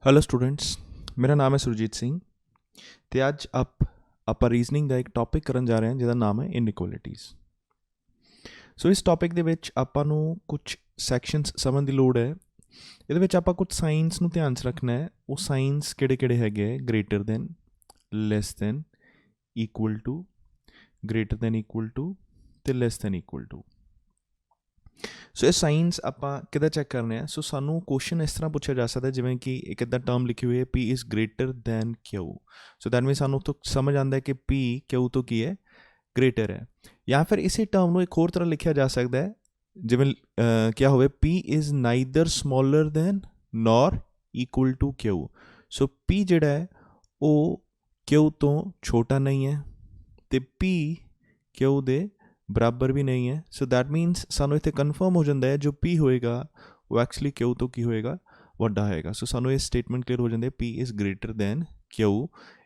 Hello students, ਮੇਰਾ ਨਾਮ ਹੈ ਸੁਰਜੀਤ ਸਿੰਘ ਤੇ ਅੱਜ ਆਪਾਂ ਰੀਜ਼ਨਿੰਗ ਦਾ ਇੱਕ ਟੌਪਿਕ ਕਰਨ ਜਾ ਰਹੇ ਹਾਂ ਜਿਹਦਾ ਨਾਮ ਹੈ ਇਨਇਕੁਐਲਿਟੀਜ਼। ਸੋ ਇਸ ਟੌਪਿਕ ਦੇ ਵਿੱਚ ਆਪਾਂ ਨੂੰ ਕੁਝ ਸੈਕਸ਼ਨਸ ਸਮਝਣ ਦੀ ਲੋੜ ਹੈ। ਇਹਦੇ ਵਿੱਚ ਆਪਾਂ ਕੁਝ ਸਾਈਨਸ ਨੂੰ ਧਿਆਨ 'ਚ ਰੱਖਣਾ ਹੈ। ਉਹ ਸਾਈਨਸ ਕਿਹੜੇ ਹੈਗੇ? Greater than, less than, equal to, greater than equal to ਤੇ less than equal to. So ਇਹ ਸਾਈਨਸ ਆਪਾਂ ਕਿੱਦਾਂ ਚੈੱਕ ਕਰਨੇ ਆ? ਸੋ ਸਾਨੂੰ ਕੁਐਸਚਨ ਇਸ ਤਰ੍ਹਾਂ ਪੁੱਛਿਆ ਜਾ ਸਕਦਾ ਜਿਵੇਂ ਕਿ ਇੱਕ ਇੱਦਾਂ ਟਰਮ ਲਿਖੀ ਹੋਈ ਹੈ P is greater than Q। So that means ਸਾਨੂੰ ਤੋਂ ਸਮਝ ਆਉਂਦਾ ਹੈ ਕਿ P Q ਤੋਂ ਕੀ ਹੈ? ਗ੍ਰੇਟਰ ਹੈ। ਜਾਂ ਫਿਰ ਇਸੇ ਟਰਮ ਨੂੰ ਇੱਕ ਹੋਰ ਤਰ੍ਹਾਂ ਲਿਖਿਆ ਜਾ ਸਕਦਾ ਹੈ ਜਿਵੇਂ ਕਿਆ ਹੋਵੇ P is neither smaller than nor equal to Q। So P ਜਿਹੜਾ ਹੈ ਉਹ Q ਤੋਂ ਛੋਟਾ ਨਹੀਂ ਹੈ ਤੇ P Q ਦੇ ਬਰਾਬਰ ਵੀ ਨਹੀਂ ਹੈ। ਸੋ ਦੈਟ ਮੀਨਸ ਸਾਨੂੰ ਇੱਥੇ ਕਨਫਰਮ ਹੋ ਜਾਂਦਾ ਹੈ ਜੋ P ਹੋਏਗਾ ਉਹ ਐਕਚੁਅਲੀ Q ਤੋਂ ਕੀ ਹੋਏਗਾ? ਵੱਡਾ ਹੋਏਗਾ। ਸੋ ਸਾਨੂੰ ਇਹ ਸਟੇਟਮੈਂਟ ਕਲੀਅਰ ਹੋ ਜਾਂਦੀ ਹੈ P is greater than Q।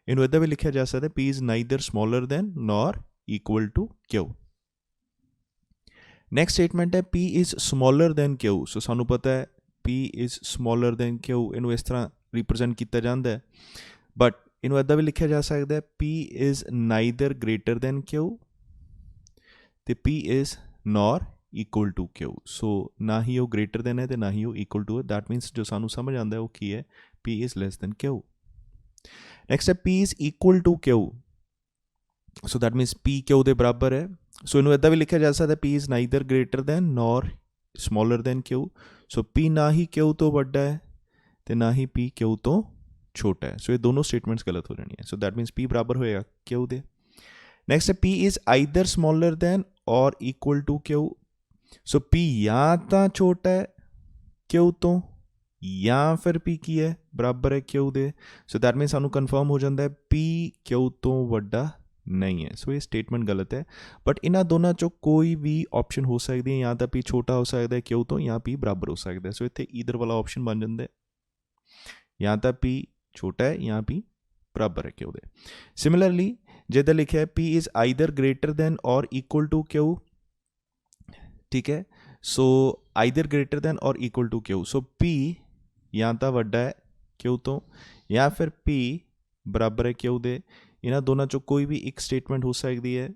ਇਹਨੂੰ ਇੱਦਾਂ ਵੀ ਲਿਖਿਆ ਜਾ ਸਕਦਾ P is neither smaller than nor equal to Q। Next statement ਹੈ P is smaller than Q। So ਸਾਨੂੰ ਪਤਾ ਹੈ P is smaller than Q, ਇਹਨੂੰ ਇਸ ਤਰ੍ਹਾਂ ਰਿਪਰੈਜ਼ੈਂਟ ਕੀਤਾ ਜਾਂਦਾ ਹੈ। ਬਟ ਇਹਨੂੰ ਇੱਦਾਂ ਵੀ ਲਿਖਿਆ ਜਾ ਸਕਦਾ ਹੈ P is neither greater than Q ਤੇ P is nor equal to Q। So ਨਾ ਹੀ ਉਹ ਗ੍ਰੇਟਰ ਦੈਨ ਹੈ ਤੇ ਨਾ ਹੀ ਉਹ ਇਕੁਅਲ ਟੂ ਹੈ। ਦੈਟ ਮੀਨਸ ਜੋ ਸਾਨੂੰ ਸਮਝ ਆਉਂਦਾ ਹੈ ਉਹ ਕੀ ਹੈ? P is less than Q। Next ਹੈ P is equal to Q। So that means P Q ਦੇ ਬਰਾਬਰ ਹੈ। ਸੋ ਇਹਨੂੰ ਇੱਦਾਂ ਵੀ ਲਿਖਿਆ ਜਾ ਸਕਦਾ P is neither greater than nor smaller than Q। So P ਨਾ ਹੀ Q ਤੋਂ ਵੱਡਾ ਹੈ ਤੇ ਨਾ ਹੀ P Q ਤੋਂ ਛੋਟਾ ਹੈ। ਸੋ ਇਹ ਦੋਨੋਂ ਸਟੇਟਮੈਂਟਸ ਗਲਤ ਹੋ ਜਾਣੀਆਂ। ਸੋ ਦੈਟ ਮੀਨਸ P ਬਰਾਬਰ ਹੋਏਗਾ Q ਦੇ। ਨੈਕਸਟ ਹੈ P is either smaller than or equal to Q। So P ਜਾਂ ਤਾਂ ਛੋਟਾ ਹੈ Q ਤੋਂ ਜਾਂ ਫਿਰ P ਕੀ ਹੈ? ਬਰਾਬਰ ਹੈ Q ਦੇ। ਸੋ ਦੈਟ ਮੀਨਸ ਸਾਨੂੰ ਕਨਫਰਮ ਹੋ ਜਾਂਦਾ ਹੈ P Q ਤੋਂ ਵੱਡਾ ਨਹੀਂ ਹੈ। ਸੋ ਇਹ ਸਟੇਟਮੈਂਟ ਗਲਤ ਹੈ। ਬਟ ਇਹਨਾਂ ਦੋਨਾਂ 'ਚੋਂ ਕੋਈ ਵੀ ਆਪਸ਼ਨ ਹੋ ਸਕਦੀ ਹੈ, ਜਾਂ ਤਾਂ P ਛੋਟਾ ਹੋ ਸਕਦਾ ਹੈ Q ਤੋਂ ਜਾਂ P ਬਰਾਬਰ ਹੋ ਸਕਦਾ ਹੈ। ਸੋ ਇੱਥੇ ਈਦਰ ਵਾਲਾ ਆਪਸ਼ਨ ਬਣ ਜਾਂਦਾ ਹੈ, ਜਾਂ ਤਾਂ P ਛੋਟਾ ਹੈ ਜਾਂ P ਬਰਾਬਰ ਹੈ Q ਦੇ। ਸਿਮਿਲਰਲੀ ਜਿੱਦਾਂ ਲਿਖਿਆ ਹੈ P is either greater than or equal to Q। ਠੀਕ ਹੈ। So either greater than or equal to Q। So P ਜਾਂ ਤਾਂ ਵੱਡਾ ਹੈ Q ਤੋਂ ਜਾਂ ਫਿਰ P ਬਰਾਬਰ ਹੈ Q ਦੇ। ਇਹਨਾਂ ਦੋਨਾਂ 'ਚੋਂ ਕੋਈ ਵੀ ਇੱਕ ਸਟੇਟਮੈਂਟ ਹੋ ਸਕਦੀ ਹੈ।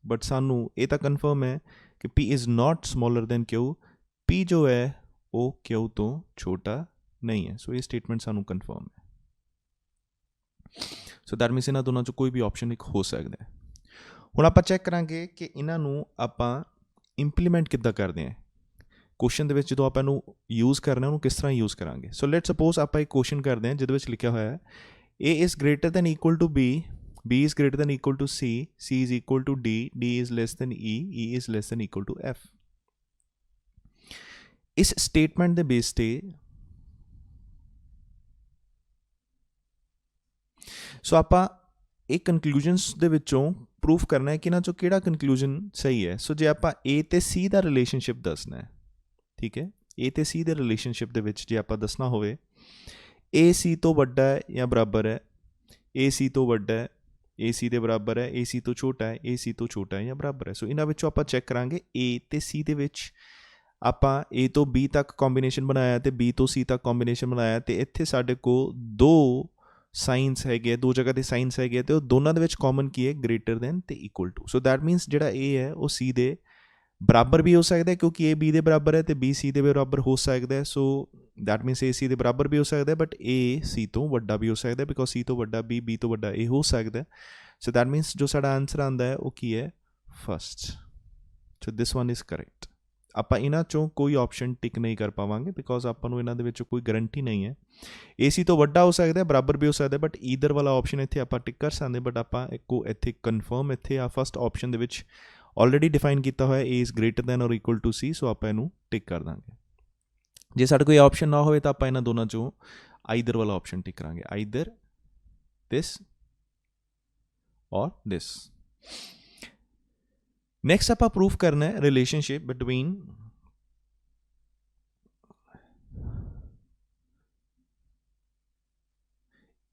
ਬਟ ਸਾਨੂੰ ਇਹ ਤਾਂ ਕਨਫਰਮ ਹੈ ਕਿ P is not smaller than Q। P ਜੋ ਹੈ ਉਹ Q ਤੋਂ ਛੋਟਾ ਨਹੀਂ ਹੈ। ਸੋ ਇਹ ਸਟੇਟਮੈਂਟ ਸਾਨੂੰ ਕਨਫਰਮ ਹੈ। ਸੋ ਦੈਟ ਮੀਨਸ ਇਹਨਾਂ ਦੋਨਾਂ 'ਚੋਂ ਕੋਈ ਵੀ ਆਪਸ਼ਨ ਇੱਕ ਹੋ ਸਕਦਾ ਹੈ। ਹੁਣ ਆਪਾਂ ਚੈੱਕ ਕਰਾਂਗੇ ਕਿ ਇਹਨਾਂ ਨੂੰ ਆਪਾਂ ਇੰਪਲੀਮੈਂਟ ਕਿੱਦਾਂ ਕਰਦੇ ਹਾਂ। ਕੁਐਸਚਨ ਦੇ ਵਿੱਚ ਜਦੋਂ ਆਪਾਂ ਇਹਨੂੰ ਯੂਜ਼ ਕਰਨਾ ਉਹਨੂੰ ਕਿਸ ਤਰ੍ਹਾਂ ਯੂਜ਼ ਕਰਾਂਗੇ। ਸੋ ਲੈਟ ਸਪੋਜ਼ ਆਪਾਂ ਇੱਕ ਕੁਐਸਚਨ ਕਰਦੇ ਹਾਂ ਜਿਹਦੇ ਵਿੱਚ ਲਿਖਿਆ ਹੋਇਆ ਹੈ A is greater than equal to B, B is greater than equal to C, C is equal to D, D is less than E, E is less than equal to F। ਇਸ statement ਦੇ base ਤੇ so ਆਪਾਂ ਇਹ ਕਨਕਲੂਜਨਸ ਦੇ ਵਿੱਚੋਂ proof ਕਰਨਾ ਹੈ ਕਿ ਇਹਨਾਂ 'ਚੋਂ ਕਿਹੜਾ ਕਨਕਲੂਜਨ ਸਹੀ ਹੈ। ਸੋ ਜੇ ਆਪਾਂ A ਤੇ C ਦਾ ਰਿਲੇਸ਼ਨਸ਼ਿਪ ਦੱਸਣਾ ਹੈ, ਠੀਕ ਹੈ, A ਤੇ C ਦੇ ਰਿਲੇਸ਼ਨਸ਼ਿਪ ਦੇ ਵਿੱਚ ਜੇ ਆਪਾਂ ਦੱਸਣਾ ਹੋਵੇ A C ਤੋਂ ਵੱਡਾ ਹੈ ਜਾਂ ਬਰਾਬਰ ਹੈ, A C ਤੋਂ ਵੱਡਾ ਹੈ, A C ਦੇ ਬਰਾਬਰ ਹੈ, A C ਤੋਂ ਛੋਟਾ ਹੈ, A C ਤੋਂ ਛੋਟਾ ਹੈ ਜਾਂ ਬਰਾਬਰ ਹੈ। ਸੋ ਇਹਨਾਂ ਵਿੱਚੋਂ ਆਪਾਂ ਚੈੱਕ ਕਰਾਂਗੇ A ਤੇ C ਦੇ ਵਿੱਚ ਆਪਾਂ A ਤੋਂ B ਤੱਕ ਕੰਬੀਨੇਸ਼ਨ ਬਣਾਇਆ ਤੇ B ਤੋਂ C ਤੱਕ ਕੰਬੀਨੇਸ਼ਨ ਬਣਾਇਆ ਤੇ ਇੱਥੇ ਸਾਡੇ ਕੋਲ ਦੋ ਸਾਈਨਸ ਹੈਗੇ, ਦੋ ਜਗ੍ਹਾ 'ਤੇ ਸਾਈਨਸ ਹੈਗੇ ਅਤੇ ਉਹ ਦੋਨਾਂ ਦੇ ਵਿੱਚ ਕਾਮਨ ਕੀ ਹੈ? ਗ੍ਰੇਟਰ ਦੈਨ ਤੇ equal to. So that means ਜਿਹੜਾ A ਹੈ ਉਹ C ਦੇ ਬਰਾਬਰ ਵੀ ਹੋ ਸਕਦਾ ਹੈ ਕਿਉਂਕਿ A B ਦੇ ਬਰਾਬਰ ਹੈ ਤੇ B C ਦੇ ਬਰਾਬਰ ਹੋ ਸਕਦਾ ਹੈ। So that means A C ਦੇ ਬਰਾਬਰ ਵੀ ਹੋ ਸਕਦਾ ਹੈ ਬਟ A C ਤੋਂ ਵੱਡਾ ਵੀ ਹੋ ਸਕਦਾ ਬਿਕੋਜ਼ C ਤੋਂ ਵੱਡਾ B, B ਤੋਂ ਵੱਡਾ A ਹੋ ਸਕਦਾ। ਸੋ ਦੈਟ ਮੀਨਸ ਜੋ ਸਾਡਾ ਆਨਸਰ ਆਉਂਦਾ ਹੈ ਉਹ ਕੀ ਹੈ? First. So this one is correct. ਆਪਾਂ ਇਹਨਾਂ 'ਚੋਂ ਕੋਈ ਆਪਸ਼ਨ ਟਿਕ ਨਹੀਂ ਕਰ ਪਾਵਾਂਗੇ ਬਿਕੋਜ਼ ਆਪਾਂ ਨੂੰ ਇਹਨਾਂ ਦੇ ਵਿੱਚ ਕੋਈ ਗਰੰਟੀ ਨਹੀਂ ਹੈ। AC ਤੋਂ ਵੱਡਾ ਹੋ ਸਕਦਾ, ਬਰਾਬਰ ਵੀ ਹੋ ਸਕਦਾ ਬਟ ਈਦਰ ਵਾਲਾ ਆਪਸ਼ਨ ਇੱਥੇ ਆਪਾਂ ਟਿਕ ਕਰ ਸਕਦੇ। ਬਟ ਆਪਾਂ ਇੱਕੋ ਇੱਥੇ ਕਨਫਰਮ ਇੱਥੇ ਆ ਫਸਟ ਆਪਸ਼ਨ ਦੇ ਵਿੱਚ ਆਲਰੇਡੀ ਡਿਫਾਈਨ ਕੀਤਾ ਹੋਇਆ A is greater than or equal to C। ਸੋ ਆਪਾਂ ਇਹਨੂੰ ਟਿਕ ਕਰ ਦਾਂਗੇ। ਜੇ ਸਾਡੇ ਕੋਈ ਆਪਸ਼ਨ ਨਾ ਹੋਵੇ ਤਾਂ ਆਪਾਂ ਇਹਨਾਂ ਦੋਨਾਂ 'ਚੋਂ ਆਈਦਰ ਵਾਲਾ ਆਪਸ਼ਨ ਟਿਕ ਕਰਾਂਗੇ, ਆਈਦਰ ਦਿਸ ਔਰ ਦਿਸ। ਨੈਕਸਟ ਆਪਾਂ ਪ੍ਰੂਫ ਕਰਨਾ ਹੈ ਰਿਲੇਸ਼ਨਸ਼ਿਪ ਬਿਟਵੀਨ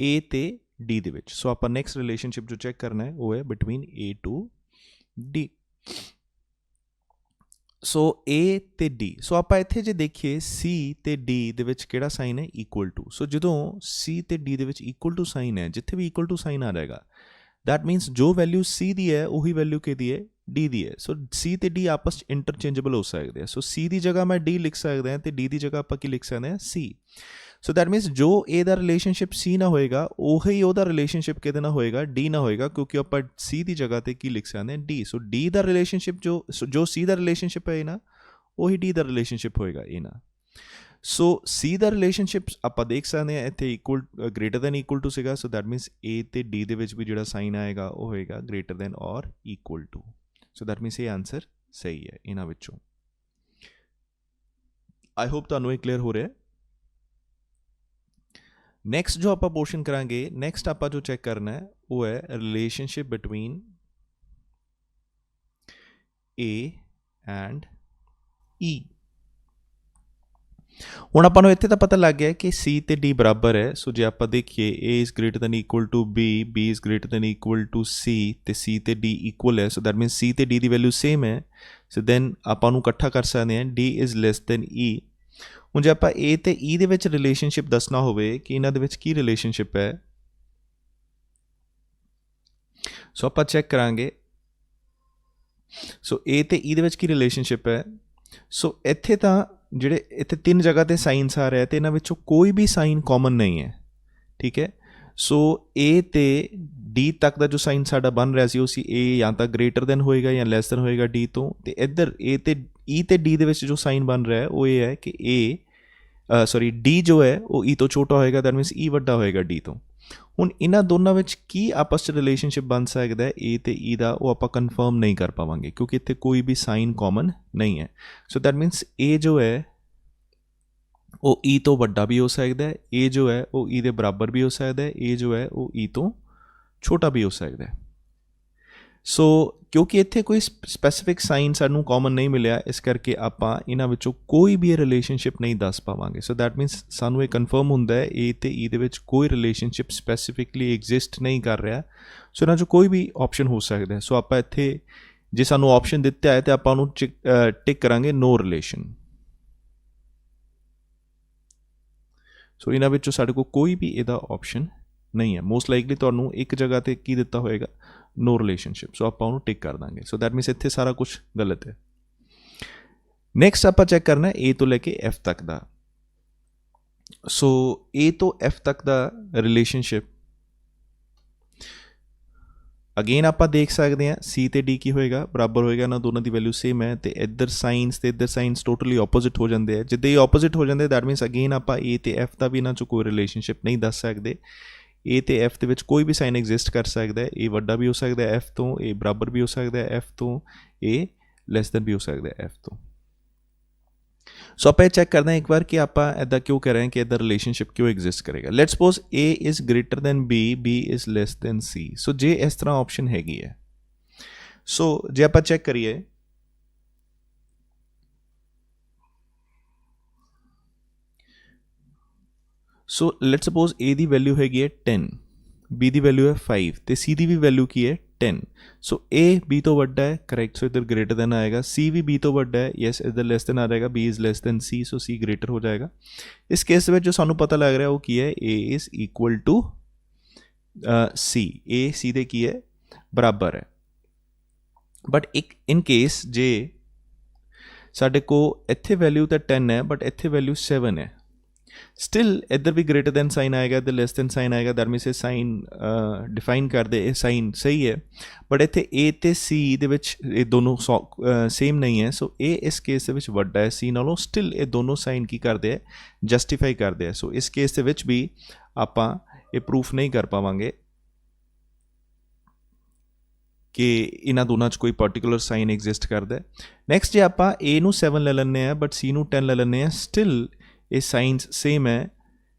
A ਤੇ D ਦੇ ਵਿੱਚ। ਸੋ ਆਪਾਂ ਨੈਕਸਟ ਰਿਲੇਸ਼ਨਸ਼ਿਪ ਜੋ ਚੈੱਕ ਕਰਨਾ ਹੈ ਉਹ ਹੈ between A to D। So A ਤੇ D, ਸੋ ਆਪਾਂ ਇੱਥੇ ਜੇ ਦੇਖੀਏ C ਤੇ D ਦੇ ਵਿੱਚ ਕਿਹੜਾ ਸਾਈਨ ਹੈ, ਇਕੁਅਲ ਟੂ। ਸੋ ਜਦੋਂ C ਤੇ D ਦੇ ਵਿੱਚ ਇਕੁਅਲ ਟੂ ਸਾਈਨ ਹੈ, ਜਿੱਥੇ ਵੀ ਇਕੁਅਲ ਟੂ ਸਾਈਨ ਆ ਜਾਏਗਾ, ਦੈਟ ਮੀਨਸ ਜੋ ਵੈਲਿਊ C ਦੀ ਹੈ ਉਹੀ ਵੈਲਿਊ ਕਿਹਦੀ ਹੈ, D ਦੀ ਹੈ। ਸੋ C ਤੇ D ਆਪਸ 'ਚ ਇੰਟਰਚੇਂਜੇਬਲ ਹੋ ਸਕਦੇ ਆ। ਸੋ C ਦੀ ਜਗ੍ਹਾ ਮੈਂ D ਲਿਖ ਸਕਦਾ ਹਾਂ ਤੇ D ਦੀ ਜਗ੍ਹਾ ਆਪਾਂ ਕੀ ਲਿਖ ਸਕਦੇ ਹਾਂ, C। ਸੋ ਦੈਟ ਮੀਨਸ ਜੋ A ਦਾ ਰਿਲੇਸ਼ਨਸ਼ਿਪ C ਨਾਲ ਹੋਏਗਾ ਉਹੀ ਉਹਦਾ ਰਿਲੇਸ਼ਨਸ਼ਿਪ ਕਿਹਦੇ ਨਾਲ ਹੋਏਗਾ, D ਨਾਲ ਹੋਏਗਾ, ਕਿਉਂਕਿ ਆਪਾਂ C ਦੀ ਜਗ੍ਹਾ ਤੇ ਕੀ ਲਿਖ ਸਕਦੇ ਹਾਂ, D। ਸੋ D ਦਾ ਰਿਲੇਸ਼ਨਸ਼ਿਪ ਜੋ C ਦਾ ਰਿਲੇਸ਼ਨਸ਼ਿਪ ਹੈ ਇਹ ਨਾਲ, ਉਹੀ D ਦਾ ਰਿਲੇਸ਼ਨਸ਼ਿਪ ਹੋਏਗਾ ਇਹ ਨਾਲ। ਸੋ C ਦਾ ਰਿਲੇਸ਼ਨਸ਼ਿਪ ਆਪਾਂ ਦੇਖ ਸਕਦੇ ਹਾਂ ਇੱਥੇ equal greater than equal to ਸੀਗਾ। ਸੋ ਦੈਟ ਮੀਨਸ A ਤੇ D ਦੇ ਵਿੱਚ ਵੀ ਜਿਹੜਾ ਸਾਈਨ ਆਏਗਾ ਉਹ ਹੋਏਗਾ greater than or equal to. So that means ਇਹ ਆਨਸਰ ਸਹੀ ਹੈ ਇਹਨਾਂ ਵਿੱਚੋਂ। ਆਈ ਹੋਪ ਤੁਹਾਨੂੰ ਇਹ ਕਲੀਅਰ ਹੋ ਰਿਹਾ। ਨੈਕਸਟ ਜੋ ਆਪਾਂ ਪੋਰਸ਼ਨ ਕਰਾਂਗੇ, ਨੈਕਸਟ ਆਪਾਂ ਜੋ ਚੈੱਕ ਕਰਨਾ ਹੈ ਉਹ ਹੈ relationship between A and E। ਹੁਣ ਆਪਾਂ ਨੂੰ ਇੱਥੇ ਤਾਂ ਪਤਾ ਲੱਗ ਗਿਆ ਕਿ C ਤੇ D ਬਰਾਬਰ ਹੈ। ਸੋ ਜੇ ਆਪਾਂ ਦੇਖੀਏ A is greater than equal to B, B is greater than equal to C ਤੇ C ਤੇ D ਇਕੁਅਲ ਹੈ। ਸੋ ਦੈਟ ਮੀਨਸ C ਤੇ D ਦੀ ਵੈਲਿਊ ਸੇਮ ਹੈ। ਸੋ ਦੈਨ ਆਪਾਂ ਨੂੰ ਇਕੱਠਾ ਕਰ ਸਕਦੇ ਹਾਂ, D is less than E। ਹੁਣ ਜੇ ਆਪਾਂ A ਤੇ E ਦੇ ਵਿੱਚ ਰਿਲੇਸ਼ਨਸ਼ਿਪ ਦੱਸਣਾ ਹੋਵੇ ਕਿ ਇਹਨਾਂ ਦੇ ਵਿੱਚ ਕੀ ਰਿਲੇਸ਼ਨਸ਼ਿਪ ਹੈ, ਸੋ ਆਪਾਂ ਚੈੱਕ ਕਰਾਂਗੇ। ਸੋ A ਤੇ E ਦੇ ਵਿੱਚ ਕੀ ਰਿਲੇਸ਼ਨਸ਼ਿਪ ਹੈ। ਸੋ ਇੱਥੇ ਤਾਂ ਜਿਹੜੇ ਇੱਥੇ ਤਿੰਨ ਜਗ੍ਹਾ ਤੇ ਸਾਈਨਸ ਆ ਰਿਹਾ ਤੇ ਇਹਨਾਂ ਵਿੱਚੋਂ ਕੋਈ ਵੀ ਸਾਈਨ ਕਾਮਨ ਨਹੀਂ ਹੈ, ਠੀਕ ਹੈ। ਸੋ A ਤੇ D ਤੱਕ ਦਾ ਜੋ ਸਾਈਨ ਸਾਡਾ ਬਣ ਰਿਹਾ ਸੀ ਉਹ ਸੀ A ਜਾਂ ਤਾਂ ਗ੍ਰੇਟਰ ਦੈਨ ਹੋਏਗਾ ਜਾਂ ਲੈਸ ਦੈਨ ਹੋਏਗਾ D ਤੋਂ। ਤੇ ਇੱਧਰ A ਤੇ E ਤੇ D ਦੇ ਵਿੱਚ ਜੋ ਸਾਈਨ ਬਣ ਰਿਹਾ ਹੈ ਉਹ ਇਹ ਹੈ ਕਿ D ਜੋ ਹੈ ਉਹ E ਤੋਂ ਛੋਟਾ ਹੋਏਗਾ, ਦੈਟ ਮੀਨਸ E ਵੱਡਾ ਹੋਏਗਾ D ਤੋਂ। ਹੁਣ ਇਹਨਾਂ ਦੋਨਾਂ ਵਿੱਚ ਕੀ ਆਪਸ 'ਚ ਰਿਲੇਸ਼ਨਸ਼ਿਪ ਬਣ ਸਕਦਾ ਹੈ A ਤੇ E ਦਾ, ਉਹ ਆਪਾਂ ਕਨਫਰਮ ਨਹੀਂ ਕਰ ਪਾਵਾਂਗੇ ਕਿਉਂਕਿ ਇੱਥੇ ਕੋਈ ਵੀ ਸਾਈਨ ਕਾਮਨ ਨਹੀਂ ਹੈ। ਸੋ ਦੈਟ ਮੀਨਸ A ਜੋ ਹੈ ਉਹ E ਤੋਂ ਵੱਡਾ ਵੀ ਹੋ ਸਕਦਾ ਹੈ, A ਜੋ ਹੈ ਉਹ E ਦੇ ਬਰਾਬਰ ਵੀ ਹੋ ਸਕਦਾ ਹੈ, A ਜੋ ਹੈ ਉਹ E ਤੋਂ ਛੋਟਾ ਵੀ ਹੋ ਸਕਦਾ ਹੈ। ਸੋ ਕਿਉਂਕਿ ਇੱਥੇ ਕੋਈ ਸਪੈਸੀਫਿਕ ਸਾਈਨ ਸਾਨੂੰ ਕਾਮਨ ਨਹੀਂ ਮਿਲਿਆ, ਇਸ ਕਰਕੇ ਆਪਾਂ ਇਹਨਾਂ ਵਿੱਚੋਂ ਕੋਈ ਵੀ ਰਿਲੇਸ਼ਨਸ਼ਿਪ ਨਹੀਂ ਦੱਸ ਪਾਵਾਂਗੇ। ਸੋ ਦੈਟ ਮੀਨਸ ਸਾਨੂੰ ਇਹ ਕਨਫਰਮ ਹੁੰਦਾ ਹੈ A ਤੇ E ਦੇ ਵਿੱਚ ਕੋਈ ਰਿਲੇਸ਼ਨਸ਼ਿਪ ਸਪੈਸੀਫਿਕਲੀ ਐਗਜ਼ਿਸਟ ਨਹੀਂ ਕਰ ਰਿਹਾ। ਸੋ ਇਹਨਾਂ 'ਚੋਂ ਕੋਈ ਵੀ ਆਪਸ਼ਨ ਹੋ ਸਕਦਾ ਹੈ। ਸੋ ਆਪਾਂ ਇੱਥੇ ਜੇ ਸਾਨੂੰ ਆਪਸ਼ਨ ਦਿੱਤਾ ਹੈ ਤਾਂ ਆਪਾਂ ਉਹਨੂੰ ਟਿਕ ਕਰਾਂਗੇ ਨੋ ਰਿਲੇਸ਼ਨ। ਸੋ ਇਹਨਾਂ ਵਿੱਚੋਂ ਸਾਡੇ ਕੋਲ ਕੋਈ ਵੀ ਇਹਦਾ ਆਪਸ਼ਨ ਨਹੀਂ ਹੈ। ਮੋਸਟ ਲਾਈਕਲੀ ਤੁਹਾਨੂੰ ਇੱਕ ਜਗ੍ਹਾ ਤੇ ਕੀ ਦਿੱਤਾ ਹੋਏਗਾ, ਨੋ ਰਿਲੇਸ਼ਨਸ਼ਿਪ। ਸੋ ਆਪਾਂ ਉਹਨੂੰ ਟਿਕ ਕਰ ਦਾਂਗੇ। ਸੋ ਦੈਟ ਮੀਨਸ ਇੱਥੇ ਸਾਰਾ ਕੁਝ ਗਲਤ ਹੈ। ਨੈਕਸਟ ਆਪਾਂ ਚੈੱਕ ਕਰਨਾ A ਤੋਂ ਲੈ ਕੇ F ਤੱਕ ਦਾ। ਸੋ A ਤੋਂ F ਤੱਕ ਦਾ ਰਿਲੇਸ਼ਨਸ਼ਿਪ ਅਗੇਨ ਆਪਾਂ ਦੇਖ ਸਕਦੇ ਹਾਂ C ਤੇ D ਕੀ ਹੋਏਗਾ, ਬਰਾਬਰ ਹੋਏਗਾ, ਨਾ ਦੋਨਾਂ ਦੀ ਵੈਲਿਊ ਸੇਮ ਹੈ। ਤੇ ਇੱਧਰ ਸਾਈਨਸ ਤੇ ਇੱਧਰ ਸਾਈਨਸ ਟੋਟਲੀ ਆਪੋਜ਼ਿਟ ਹੋ ਜਾਂਦੇ ਆ। ਜਿੱਦਾਂ ਹੀ ਆਪੋਜ਼ਿਟ ਹੋ ਜਾਂਦੇ ਦੈਟ ਮੀਨਸ ਅਗੇਨ ਆਪਾਂ A ਤੇ F ਦਾ ਵੀ ਇਹਨਾਂ 'ਚੋਂ ਕੋਈ ਰਿਲੇਸ਼ਨਸ਼ਿਪ ਨਹੀਂ ਦੱਸ ਸਕਦੇ। A ਤੇ F ਦੇ ਵਿੱਚ ਕੋਈ ਵੀ ਸਾਈਨ ਐਗਜ਼ਿਸਟ ਕਰ ਸਕਦਾ ਹੈ। A ਵੱਡਾ ਵੀ ਹੋ ਸਕਦਾ ਹੈ F ਤੋਂ, A ਬਰਾਬਰ ਵੀ ਹੋ ਸਕਦਾ ਹੈ F ਤੋਂ, A ਲੈਸ ਦੈਨ ਵੀ ਹੋ ਸਕਦਾ ਹੈ F ਤੋਂ। ਸੋ ਆਪਾਂ ਇਹ ਚੈੱਕ ਕਰਦੇ ਹਾਂ ਇੱਕ ਵਾਰ ਕਿ ਆਪਾਂ ਇੱਦਾਂ ਕਿਉਂ ਕਰ ਰਹੇ ਹਾਂ, ਕਿ ਇੱਦਾਂ ਰਿਲੇਸ਼ਨਸ਼ਿਪ ਕਿਉਂ ਐਗਜ਼ਿਸਟ ਕਰੇਗਾ। Let's suppose A is greater then B, B is less then C। ਸੋ ਜੇ ਇਸ ਤਰ੍ਹਾਂ ਆਪਸ਼ਨ ਹੈਗੀ ਹੈ, ਸੋ ਜੇ ਆਪਾਂ ਚੈੱਕ ਕਰੀਏ so let's suppose A the value ਹੈਗੀ ਹੈ 10, B ਦੀ ਵੈਲਿਊ ਹੈ 5 ਤੇ C ਦੀ ਵੀ ਵੈਲਿਊ ਕੀ ਹੈ 10। ਸੋ A B ਤੋਂ ਵੱਡਾ ਹੈ, ਕਰੈਕਟ। ਸੋ ਇੱਧਰ ਗ੍ਰੇਟਰ ਦੈਨ ਆਏਗਾ। C ਵੀ B ਤੋਂ ਵੱਡਾ ਹੈ, ਯੈਸ ਇੱਧਰ ਲੈਸ ਦੈਨ ਆ ਜਾਏਗਾ, B is less then C। So C greater ਹੋ ਜਾਏਗਾ। ਇਸ ਕੇਸ ਵਿੱਚ ਜੋ ਸਾਨੂੰ ਪਤਾ ਲੱਗ ਰਿਹਾ ਉਹ ਕੀ ਹੈ, A is equal to C। A C ਦੇ ਕੀ ਹੈ, ਬਰਾਬਰ ਹੈ। ਬਟ ਇੱਕ ਇਨ ਕੇਸ ਜੇ ਸਾਡੇ ਕੋਲ ਇੱਥੇ ਵੈਲਿਊ ਤਾਂ 10 ਹੈ ਬਟ ਇੱਥੇ ਵੈਲਿਊ 7 ਹੈ, ਸਟਿਲ ਇੱਧਰ ਵੀ ਗ੍ਰੇਟਰ ਦੈਨ ਸਾਈਨ ਆਏਗਾ, ਇੱਧਰ ਲੈਸ ਦੈਨ ਸਾਈਨ ਆਏਗਾ। ਦੈਟ ਮੀਨਸ ਇਹ ਸਾਈਨ ਡਿਫਾਈਨ ਕਰਦੇ, ਇਹ ਸਾਈਨ ਸਹੀ ਹੈ। ਬਟ ਇੱਥੇ A ਤੇ C ਦੇ ਵਿੱਚ ਇਹ ਦੋਨੋਂ ਸੇਮ ਨਹੀਂ ਹੈ। ਸੋ ਇਹ ਇਸ ਕੇਸ ਦੇ ਵਿੱਚ ਵੱਡਾ ਹੈ C ਨਾਲੋਂ, ਸਟਿਲ ਇਹ ਦੋਨੋਂ ਸਾਈਨ ਕੀ ਕਰਦੇ ਹੈ, ਜਸਟੀਫਾਈ ਕਰਦੇ ਹੈ। ਸੋ ਇਸ ਕੇਸ ਦੇ ਵਿੱਚ ਵੀ ਆਪਾਂ ਇਹ ਪ੍ਰੂਫ ਨਹੀਂ ਕਰ ਪਾਵਾਂਗੇ ਕਿ ਇਹਨਾਂ ਦੋਨਾਂ 'ਚ ਕੋਈ ਪਾਰਟੀਕੂਲਰ ਸਾਈਨ ਐਗਜ਼ਿਸਟ ਕਰਦਾ ਹੈ। ਨੈਕਸਟ ਜੇ ਆਪਾਂ A ਨੂੰ 7 ਲੈ ਲੈਂਦੇ ਹਾਂ ਬਟ C ਨੂੰ 10 ਲੈ ਲੈਂਦੇ ਹਾਂ, ਸਟਿਲ ਇਹ ਸਾਈਨਸ ਸੇਮ ਹੈ,